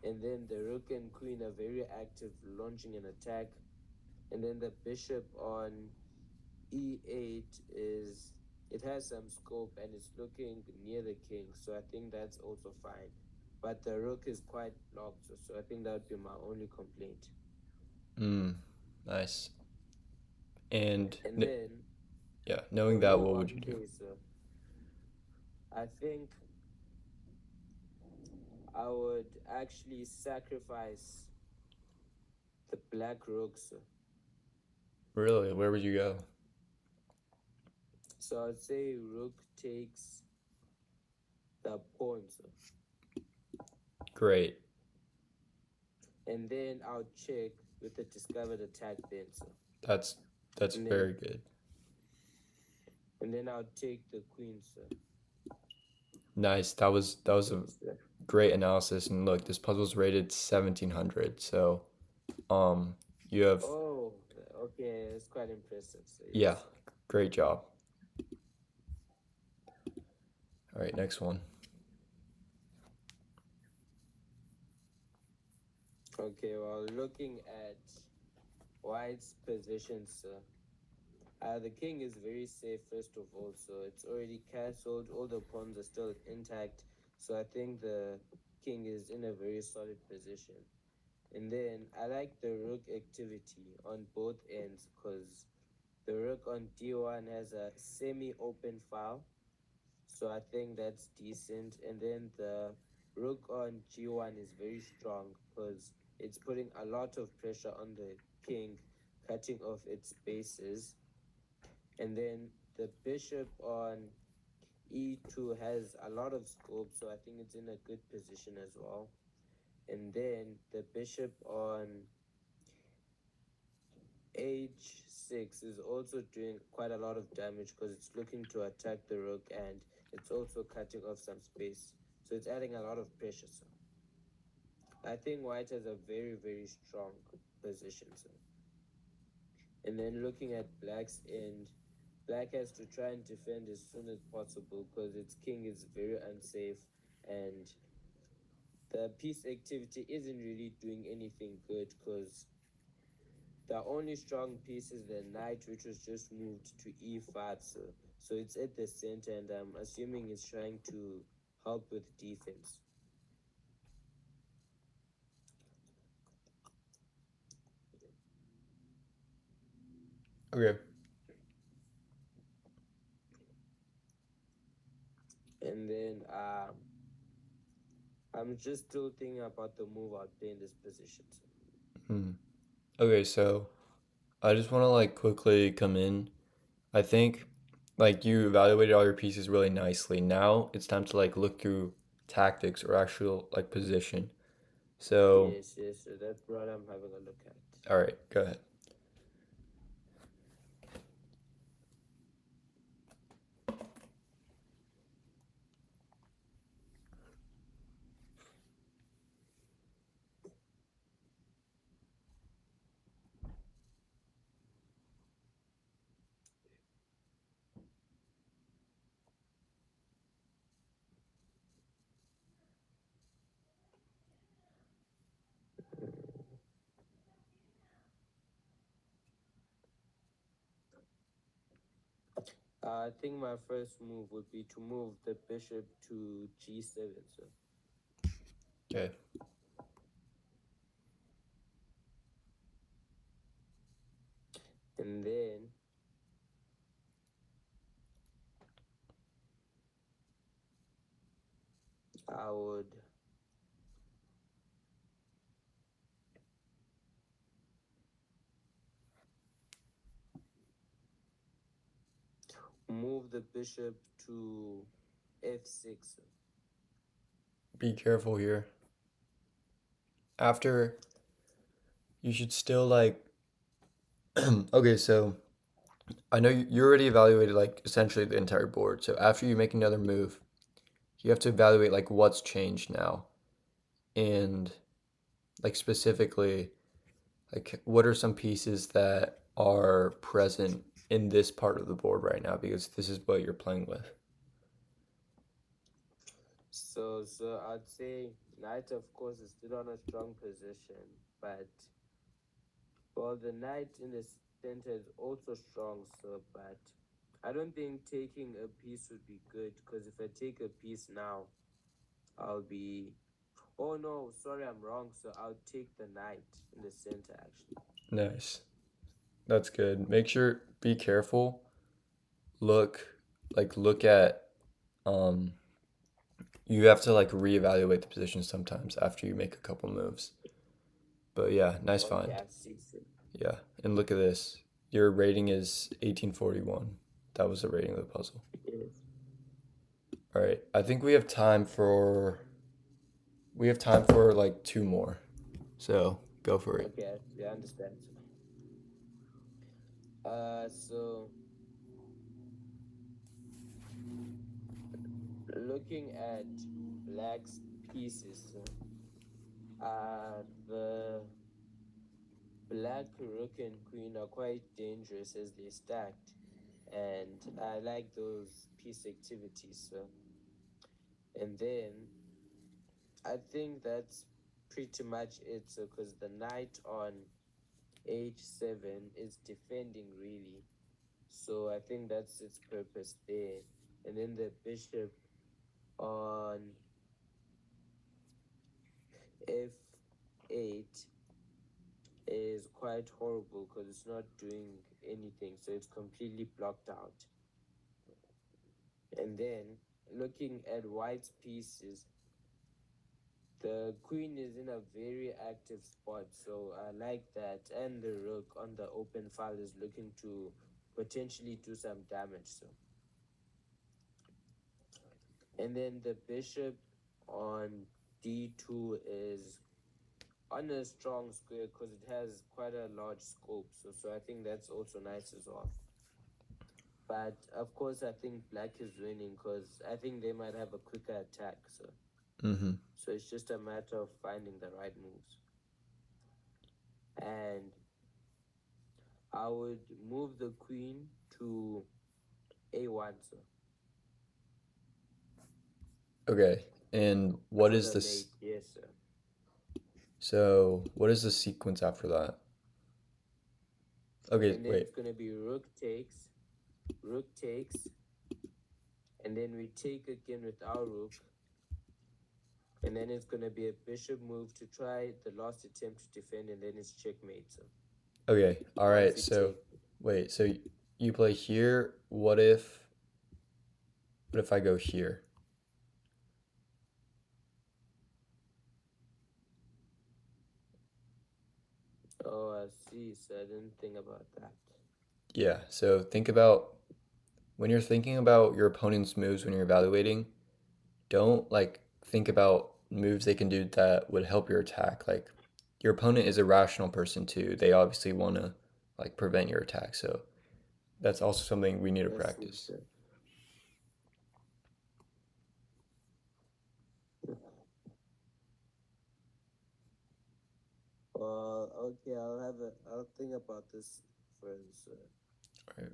And then the rook and queen are very active, launching an attack. And then the bishop on e8 is it has some scope and it's looking near the king, so I think that's also fine. But the rook is quite blocked, so I think that would be my only complaint. Nice. And And then yeah, knowing on that, what would you do? e1k, so I think I would actually sacrifice the black rook, Really, where would you go? so I'd say rook takes the pawn, Great. and then I'll check with the discovered attack then, That's and then very good. And then I'll take the queen, sir. Nice. That was a Yes, sir. great analysis. And look, this puzzle's rated 1700. So, um, you have Oh, okay. It's quite impressive. So yeah, yes. great job. All right, next one. Okay. Well, looking at White's position, sir. The king is very safe, first of all, so it's already castled. All the pawns are still intact, so I think the king is in a very solid position. And then I like the rook activity on both ends because the rook on d1 has a semi-open file, so I think that's decent. And then the rook on g1 is very strong because it's putting a lot of pressure on the king, cutting off its bases. And then the bishop on e2 has a lot of scope, so I think it's in a good position as well. And then the bishop on h6 is also doing quite a lot of damage because it's looking to attack the rook and it's also cutting off some space. So it's adding a lot of pressure. So I think white has a very, very strong position. So. And then looking at black's end, black has to try and defend as soon as possible because its king is very unsafe and the piece activity isn't really doing anything good because the only strong piece is the knight, which was just moved to e5. So it's at the center, and I'm assuming it's trying to help with defense. Okay. And then I'm just still thinking about the move I'd play in this position. Hmm. Okay, so I just want to like quickly come in. I think like you evaluated all your pieces really nicely. Now it's time to like look through tactics or actual like position. So, Yes, yes, so that's what I'm having a look at. all right, go ahead. I think my first move would be to move the bishop to g7. So, Okay. and then I would move the bishop to f6. Be careful here. After you should still like okay, so I know you already evaluated like essentially the entire board. So after you make another move, you have to evaluate like what's changed now and like specifically like what are some pieces that are present in this part of the board right now because this is what you're playing with. So I'd say knight, of course, is still on a strong position, but well, the knight in the center is also strong, so but I don't think taking a piece would be good because if I take a piece now, I'll be. Oh no, sorry, I'm wrong. So I'll take the knight in the center actually. Nice. That's good. Make sure be careful. Look look at um you have to like reevaluate the position sometimes after you make a couple moves. But yeah, nice Okay, find. I see. Yeah. And look at this. Your rating is 1841. That was the rating of the puzzle. Yes. All right. I think we have time for like two more. So, go for it. Okay, I understand. So Looking at black's pieces, the black rook and queen are quite dangerous as they stacked, and I like those piece activities. And then I think that's pretty much it. So, because the knight on h7 is defending really, so I think that's its purpose there. And then the bishop on f8 is quite horrible because it's not doing anything, so it's completely blocked out. And then looking at white's pieces, the queen is in a very active spot, so I like that. And the rook on the open file is looking to potentially do some damage. So, and then the bishop on d2 is on a strong square because it has quite a large scope. So I think that's also nice as well. But of course, I think black is winning because I think they might have a quicker attack. Mm-hmm. So it's just a matter of finding the right moves. And I would move the queen to a1, sir, Okay. And what for is the this? mate. Yes, sir. So, what is the sequence after that? Okay, And then wait. it's going to be rook takes, and then we take again with our rook. And then it's going to be a bishop move to try the last attempt to defend, and then it's checkmate, sir. Okay. All Once right. we So, take. wait. So you play here. What if I go here? Oh, I see. So I didn't think about that. Yeah. So think about when you're thinking about your opponent's moves when you're evaluating, don't like think about moves they can do that would help your attack. Like your opponent is a rational person too. They obviously want to like prevent your attack. So that's also something we need to I see, practice. sir. Okay, I'll think about this further, sir. All right.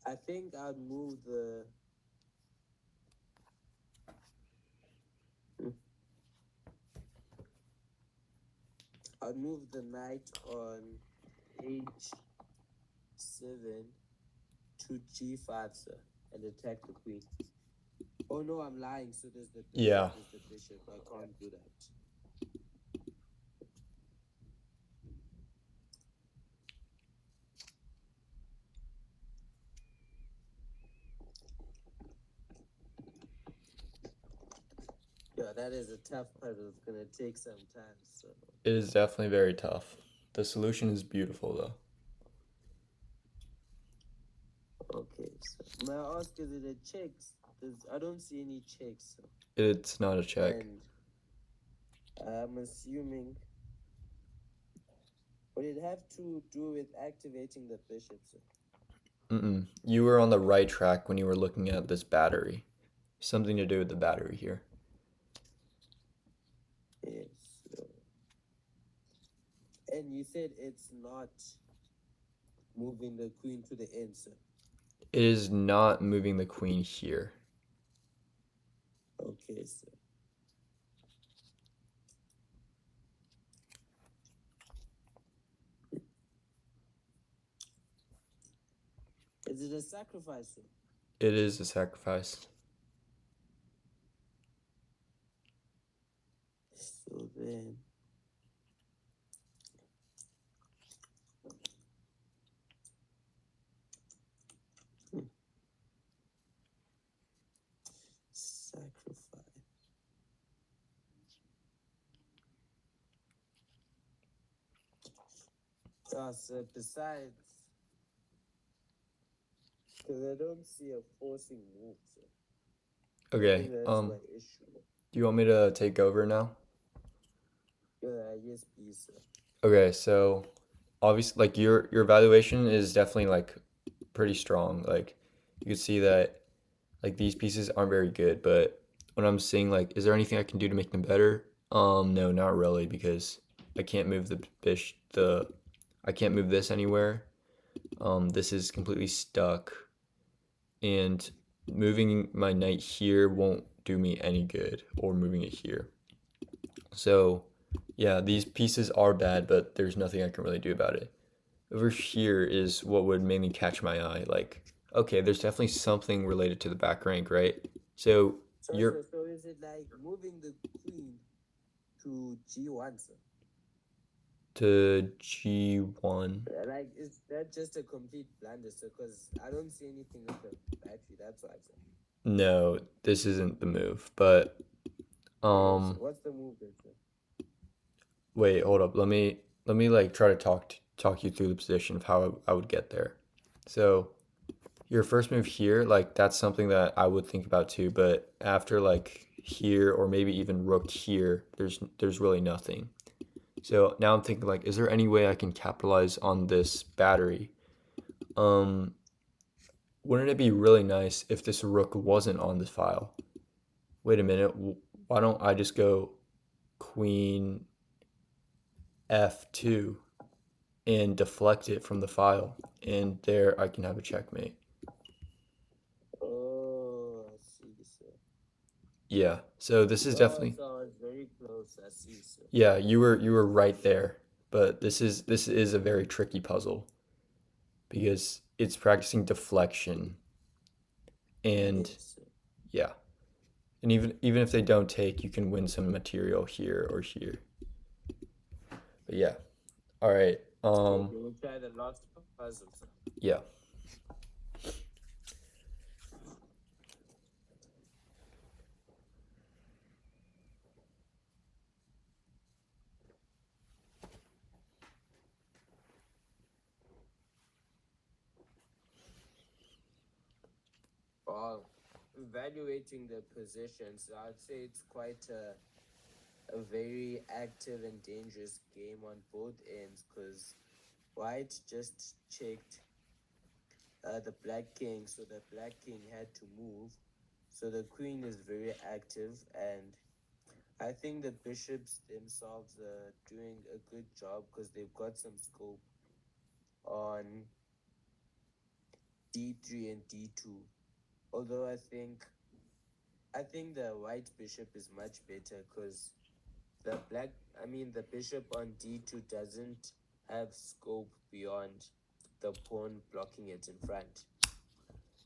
I think I'd move the. I'd move the knight on h7 to g5, sir, and attack the queen. Oh no, I'm lying. So there's the bishop. Yeah. There's the bishop. I can't do that. Yeah, that is a tough puzzle. It's gonna take some time. So It is definitely very tough. The solution is beautiful though. okay. So may I ask, is it a checks? I don't see any checks. So. It's not a check. And I'm assuming. Would it have to do with activating the bishop, sir? Mm-mm. You were on the right track when you were looking at this battery. Something to do with the battery here. Yes. And you said it's not moving the queen to the end, sir. It is not moving the queen here. Okay, sir. Is it a sacrifice, sir? It is a sacrifice. So then. Sacrifice. So besides Because I don't see a forcing move, sir. I Okay, think that's my issue. do you want me to take over now? Yes, please, sir. Okay, so obviously like your evaluation is definitely like pretty strong. Like you can see that like these pieces aren't very good, but when I'm seeing like is there anything I can do to make them better? No, not really because I can't move the I can't move this anywhere. This is completely stuck and moving my knight here won't do me any good or moving it here. So, yeah, these pieces are bad, but there's nothing I can really do about it. Over here is what would mainly catch my eye. Like, okay, there's definitely something related to the back rank, right? So you're So is it like moving the queen to G1, sir? to G1. Like, is that just a complete blunder, sir? Because I don't see anything with the battery. That's why, sir. No, this isn't the move. But So what's the move then, sir? wait, hold up. Let me like try to talk you through the position of how I would get there. So your first move here, like that's something that I would think about too, but after like here or maybe even rook here, there's really nothing. So now I'm thinking like, is there any way I can capitalize on this battery? Um, wouldn't it be really nice if this rook wasn't on this file? Wait a minute, why don't I just go queen f2 and deflect it from the file, and there I can have a checkmate. Oh, I see, sir. Yeah, so this is definitely So I was very close. I see, sir. yeah, you were right there, but this is a very tricky puzzle because it's practicing deflection and Yes, sir. yeah. And even if they don't take, you can win some material here or here. But yeah. All right. Okay, we'll try the last puzzle, sir. Yeah. Well, evaluating the positions, I'd say it's quite a very active and dangerous game on both ends because White just checked the Black King, so the Black King had to move. So the Queen is very active, and I think the bishops themselves are doing a good job because they've got some scope on D3 and D2. Although I think the white bishop is much better because the bishop on D2 doesn't have scope beyond the pawn blocking it in front.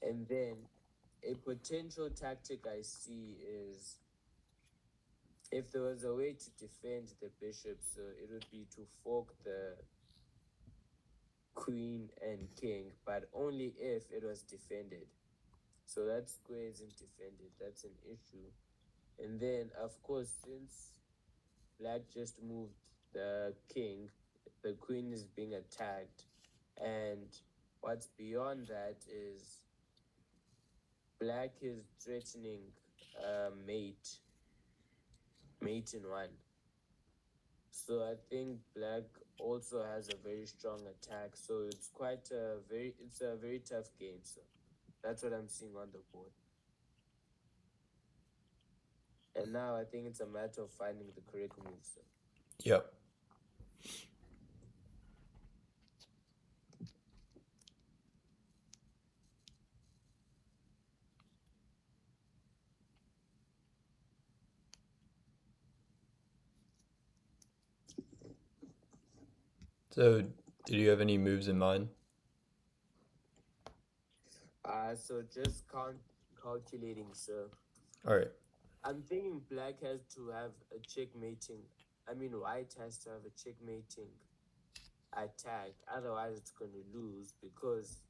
And then a potential tactic I see is if there was a way to defend the bishop, so it would be to fork the queen and king, but only if it was defended. So that square isn't defended. That's an issue. And then, of course, since Black just moved the king, the queen is being attacked. And what's beyond that is Black is threatening mate in one. So I think Black also has a very strong attack. So it's a very tough game. So that's what I'm seeing on the board. And now I think it's a matter of finding the correct move. So. Yep. So, did you have any moves in mind? So just calculating, sir. All right. I'm thinking Black has to have a checkmating. White has to have a checkmating attack. Otherwise, it's going to lose because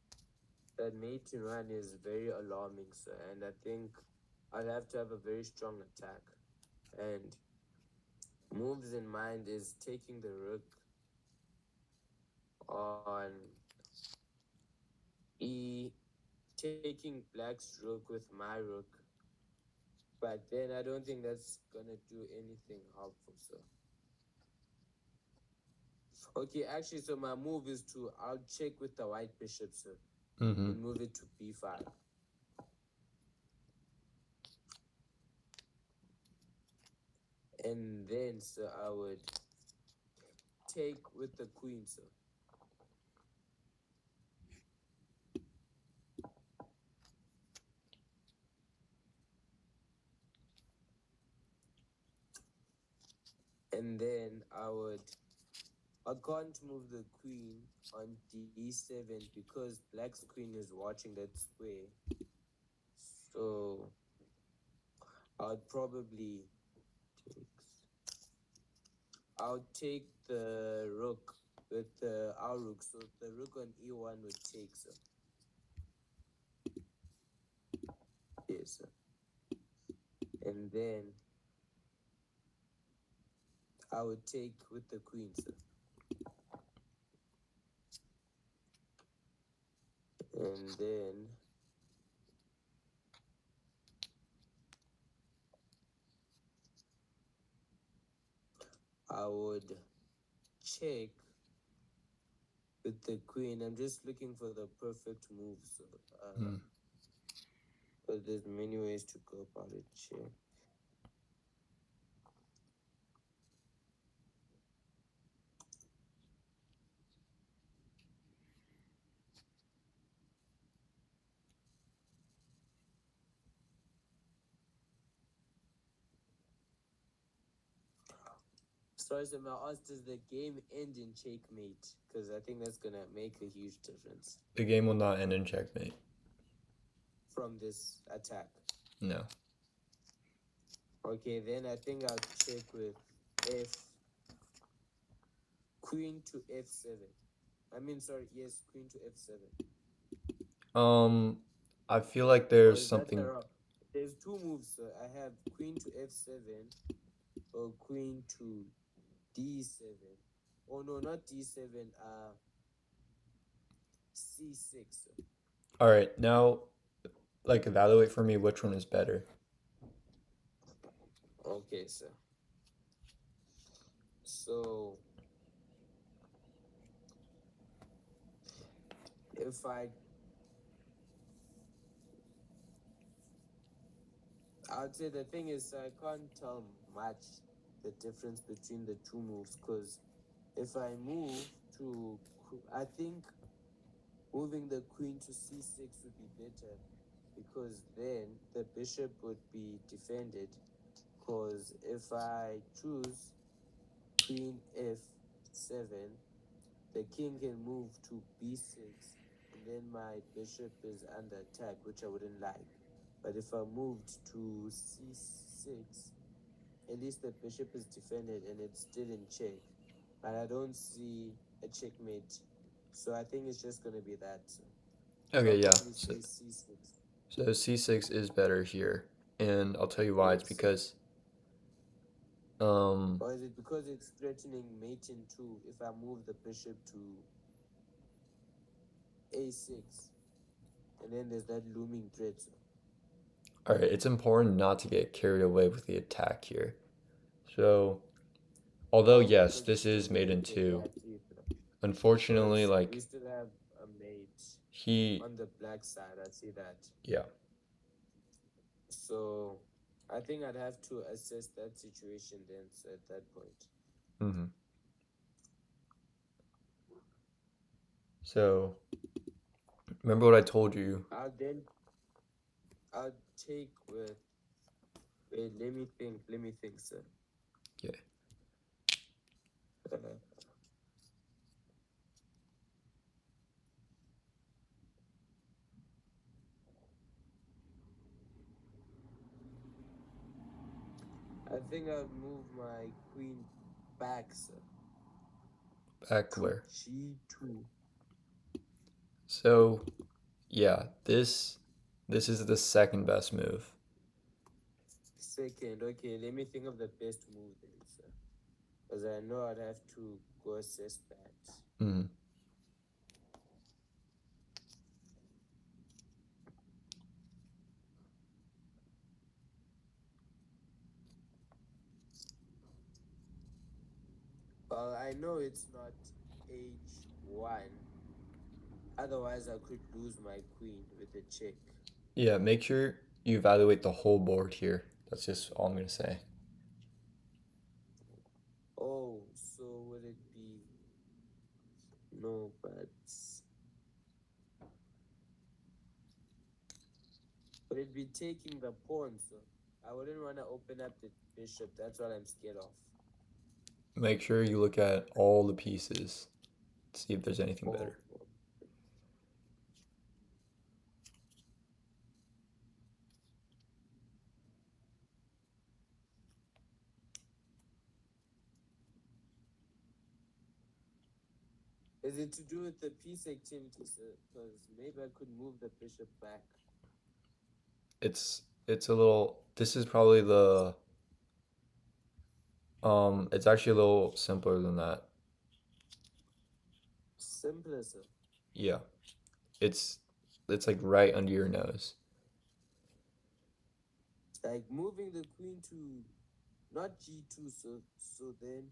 that mating run is very alarming, sir. And I think I'll have to have a very strong attack. And moves in mind is taking the rook on E taking black's rook with my rook, but then I don't think that's gonna do anything helpful. So okay, actually, so my move is to I'll check with the white bishop, sir, Mm-hmm. and move it to b5. And then, sir, I would take with the queen, sir. And then I can't move the queen on d7 because black's queen is watching that square. So I'd probably I'll take the rook with our rook. So the rook on e1 would take, sir. Yes, sir. And then I would take with the queen, sir. And then I would check with the queen. I'm just looking for the perfect move, so but there's many ways to go about it. Check. Sorry, so my ask, does the game end in checkmate? Because I think that's gonna make a huge difference The game will not end in checkmate. from this attack. No. Okay, then I think I'll check with queen to f7. Yes, queen to f7. I feel like Or there's is that the something. wrong? There's two moves, sir. I have queen to f7 or queen to d7. Oh no, not d7. C6. Sir. All right, now, like, evaluate for me which one is better. Okay, sir. So if I'd say the thing is I can't tell much the difference between the two moves because if I move to, I think moving the queen to c6 would be better because then the bishop would be defended. Because if I choose queen f7, the king can move to b6, and then my bishop is under attack, which I wouldn't like. But if I moved to c6, at least the bishop is defended and it's still in check. But I don't see a checkmate. So I think it's just going to be that. So Okay, I'll yeah. probably So, say c6. so c6 is better here, and I'll tell you why. It's Yes. because Or is it because it's threatening mate in 2 if I move the bishop to a6? And then there's that looming threat. So all right, it's important not to get carried away with the attack here. So, although okay, yes, because we this still is made in okay, yeah, two. I see it. Unfortunately, Because we like still have a mate he, on the black side. I see that. yeah. So I think I'd have to assess that situation then so at that point. Mm-hmm. So, remember what I told you? I'll take with wait, let me think, sir. Okay. Uh, I think I'll move my queen back, sir. Back To where? g2. So, yeah, this is the second best move. Second, okay, let me think of the best move then, sir. Because I know I'd have to go assess that. Mm. I know it's not h1. Otherwise, I could lose my queen with a check. Yeah, make sure you evaluate the whole board here. That's just all I'm gonna say. Oh, so would it be no, but would it be taking the pawn? So I wouldn't want to open up the bishop. That's what I'm scared of. Make sure you look at all the pieces, see if there's anything Oh, better. is it to do with the piece activity, sir? Because maybe I could move the bishop back. It's a little. This is probably the. It's actually a little simpler than that. Simpler, sir. Yeah, it's it's like right under your nose. Like moving the queen to not g2, so then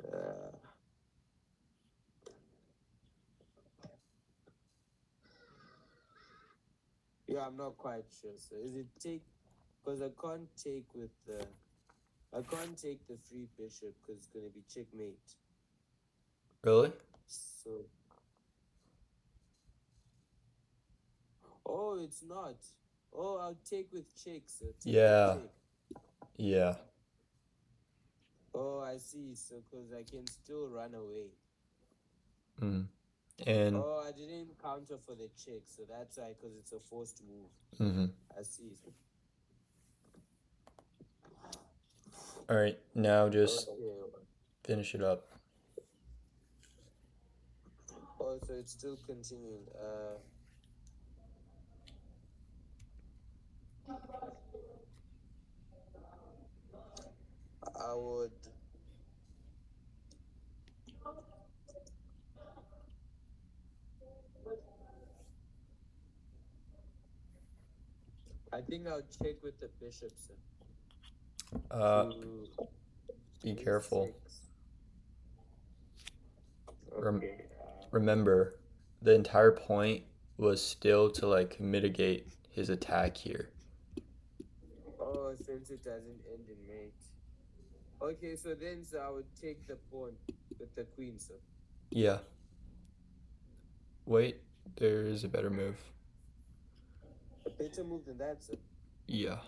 uh, yeah, I'm not quite sure. So is it take? Because I can't take with the. I can't take the free bishop because it's gonna be checkmate. Really? So. Oh, it's not. Oh, I'll take with check, sir. Take Yeah. with check. Yeah. Oh, I see. So, because I can still run away. Mm. And Oh, I didn't counter for the check, so that's why, because it's a forced move. mm-hmm. I see. All right, now just Okay. finish it up. Oh, so it's still continuing. I would. I think I'll check with the bishop, sir. Uh, To be careful. Rem- Okay. remember, the entire point was still to like mitigate his attack here. Oh, since it doesn't end in mate. Okay, so then so I would take the pawn with the queen, sir. Yeah. Wait, there is a better move. A better move than that, sir. Yeah.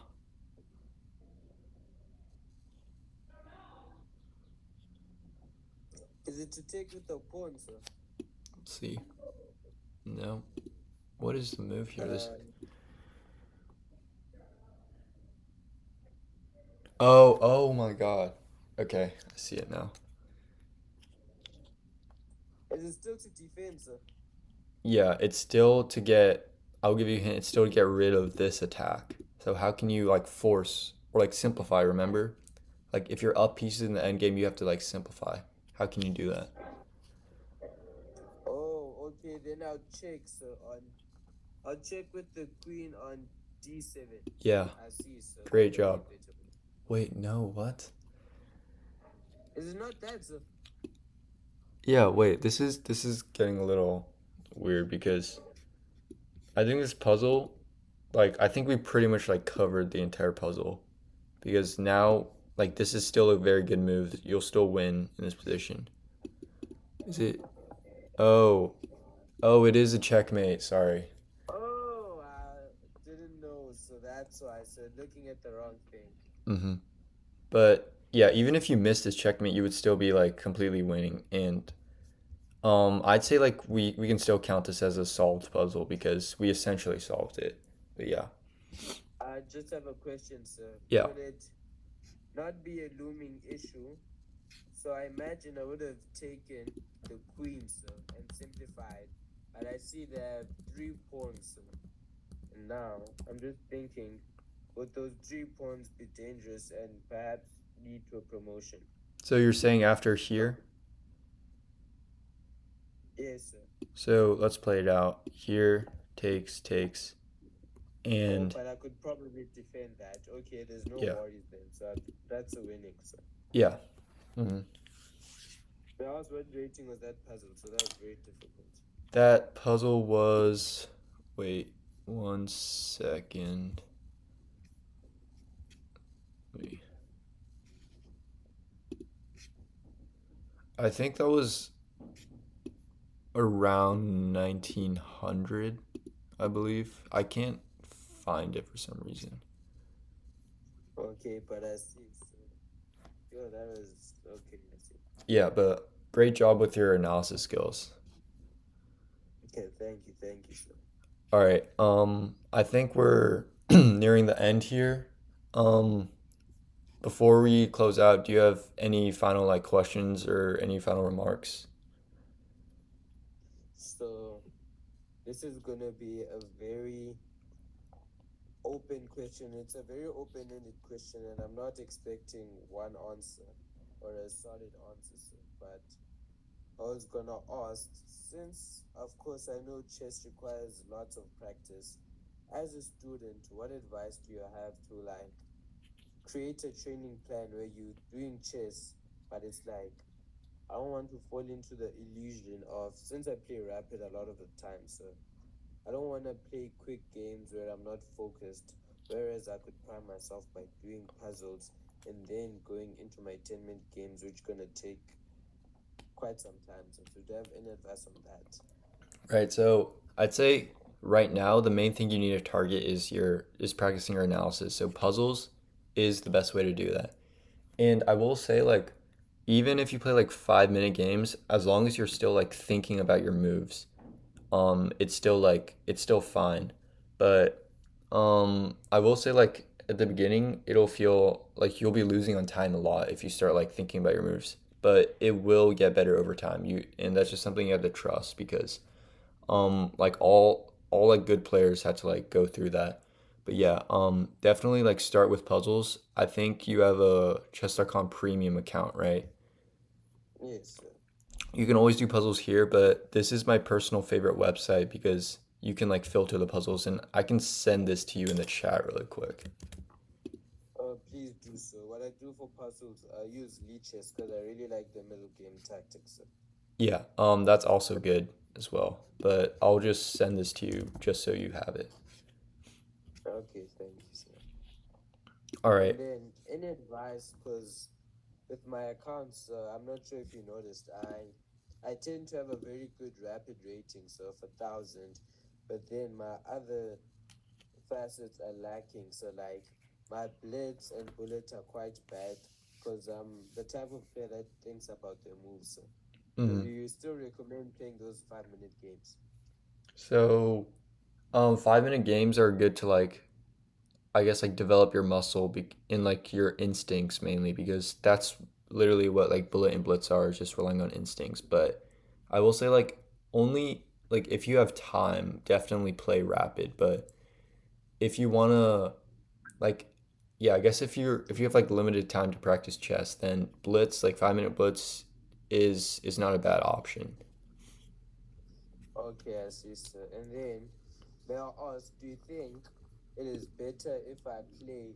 Is it to take with the pawn, sir? Let's see. No. What is the move here? This. Oh my God. Okay, I see it now. Is it still to defend, sir? Yeah, it's still to get. I'll give you a hint. It's still to get rid of this attack. So how can you like force or like simplify? Remember, like if you're up pieces in the end game, you have to like simplify. How can you do that? Oh, okay. Then I'll check, sir. I'll check with the queen on d7. Yeah. I see, sir. Great job. Wait, no, what? Is it not that, sir? Yeah, wait. This is getting a little weird because I think this puzzle, like I think we pretty much like covered the entire puzzle because now like this is still a very good move. You'll still win in this position. Is it? Oh, oh, it is a checkmate. Sorry. Oh, I didn't know. So that's why. So looking at the wrong thing. Mm-hmm. But yeah, even if you missed this checkmate, you would still be like completely winning. And I'd say like we can still count this as a solved puzzle because we essentially solved it. But yeah. I just have a question, sir. Yeah. Would it not be a looming issue? So I imagine I would have taken the queen, sir, and simplified. But I see there are 3 pawns, sir. And now I'm just thinking, would those 3 pawns be dangerous and perhaps lead to a promotion? So you're saying after here? Yes, sir. So let's play it out. Here takes, and but I could probably defend that. Okay, there's no yeah. worries then. So that's a winning, sir. Yeah. hmm But I was what rating was that puzzle, so that was very difficult. That puzzle was. Wait, 1 second. Wait. I think that was around 1900, I believe. I can't find it for some reason. Okay, but I see. So, yo, that was okay. I see. Yeah, but great job with your analysis skills. Okay, thank you, sir. All right. I think we're nearing the end here. Um, Before we close out, do you have any final like questions or any final remarks? So this is gonna be a very open question. It's a very open-ended question, and I'm not expecting one answer or a solid answer, sir. But I was gonna ask, since of course I know chess requires lots of practice, as a student, what advice do you have to like create a training plan where you're doing chess, but it's like I don't want to fall into the illusion of since I play rapid a lot of the time, so I don't want to play quick games where I'm not focused. Whereas I could prime myself by doing puzzles and then going into my 10-minute games, which gonna take quite some time. So, do you have any advice on that? Right. So I'd say right now the main thing you need to target is practicing your analysis. So puzzles is the best way to do that. And I will say like even if you play like 5 minute games, as long as you're still like thinking about your moves, it's still fine. But I will say like at the beginning it'll feel like you'll be losing on time a lot if you start like thinking about your moves. But it will get better over time. And that's just something you have to trust because like all like good players had to like go through that. But yeah, definitely like start with puzzles. I think you have a chess.com premium account, right? Yes, sir. You can always do puzzles here, but this is my personal favorite website because you can like filter the puzzles, and I can send this to you in the chat really quick. Please do so. What I do for puzzles, I use leeches because I really like the middle game tactics, sir. Yeah, that's also good as well. But I'll just send this to you just so you have it. Okay, thank you, sir. All And right. then any advice, because with my accounts, I'm not sure if you noticed, I tend to have a very good rapid rating, so of 1,000, but then my other facets are lacking. So like my blitz and bullet are quite bad because I'm the type of player that thinks about their moves. So do hmm you still recommend playing those 5 minute games? So, 5 minute games are good to like I guess like develop your muscle in like your instincts mainly because that's literally what like bullet and blitz are is just relying on instincts. But I will say like only like if you have time, definitely play rapid. But if you wanna like yeah, I guess if you have like limited time to practice chess, then blitz like 5 minute blitz is not a bad option. Okay, I see, sir. And then may I ask, do you think it is better if I play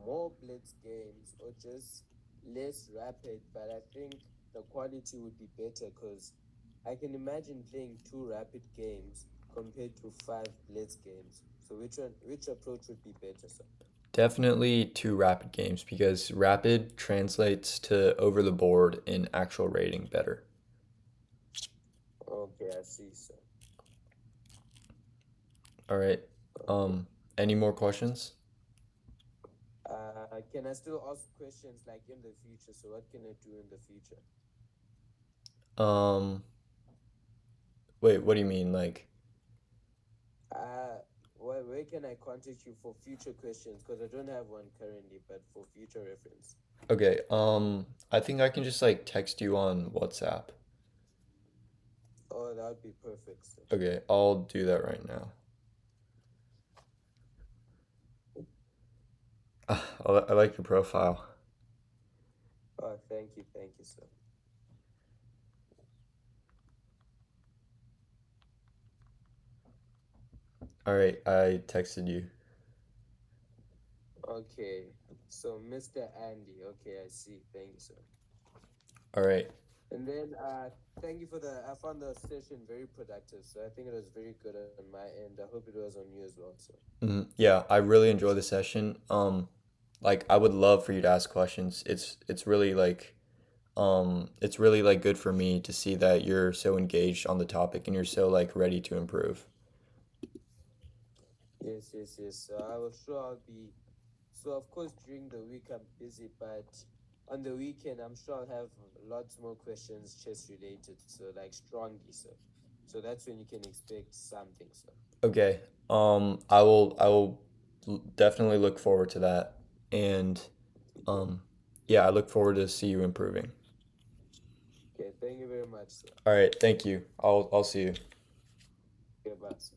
more blitz games or just less rapid? But I think the quality would be better because I can imagine playing two rapid games compared to five blitz games. So which approach would be better, sir? Definitely two rapid games because rapid translates to over the board in actual rating better. Okay, I see, sir. All right. Okay. Um, any more questions? Can I still ask questions like in the future? So what can I do in the future? Um, Wait, what do you mean? Like, Uh, where can I contact you for future questions? Because I don't have one currently, but for future reference. okay, I think I can just like text you on WhatsApp. Oh, that would be perfect, sir. Okay, I'll do that right now. I like your profile. Oh, thank you, sir. All right, I texted you. Okay. So Mr. Andy. Okay, I see. Thank you, sir. All right. And then thank you for the. I found the session very productive. So I think it was very good on my end. I hope it was on you as well, sir. Yeah, I really enjoy the session. Like I would love for you to ask questions. It's really like good for me to see that you're so engaged on the topic and you're so like ready to improve. Yes, yes, yes. So I was sure I'll be. So of course during the week I'm busy, but on the weekend I'm sure I'll have lots more questions chess related. So like strongly, sir. So that's when you can expect something, sir. Okay. I will definitely look forward to that. And Okay. um yeah, I look forward to see you improving. Okay. Thank you very much, sir. All right, thank you. I'll see you. Okay, bye, sir.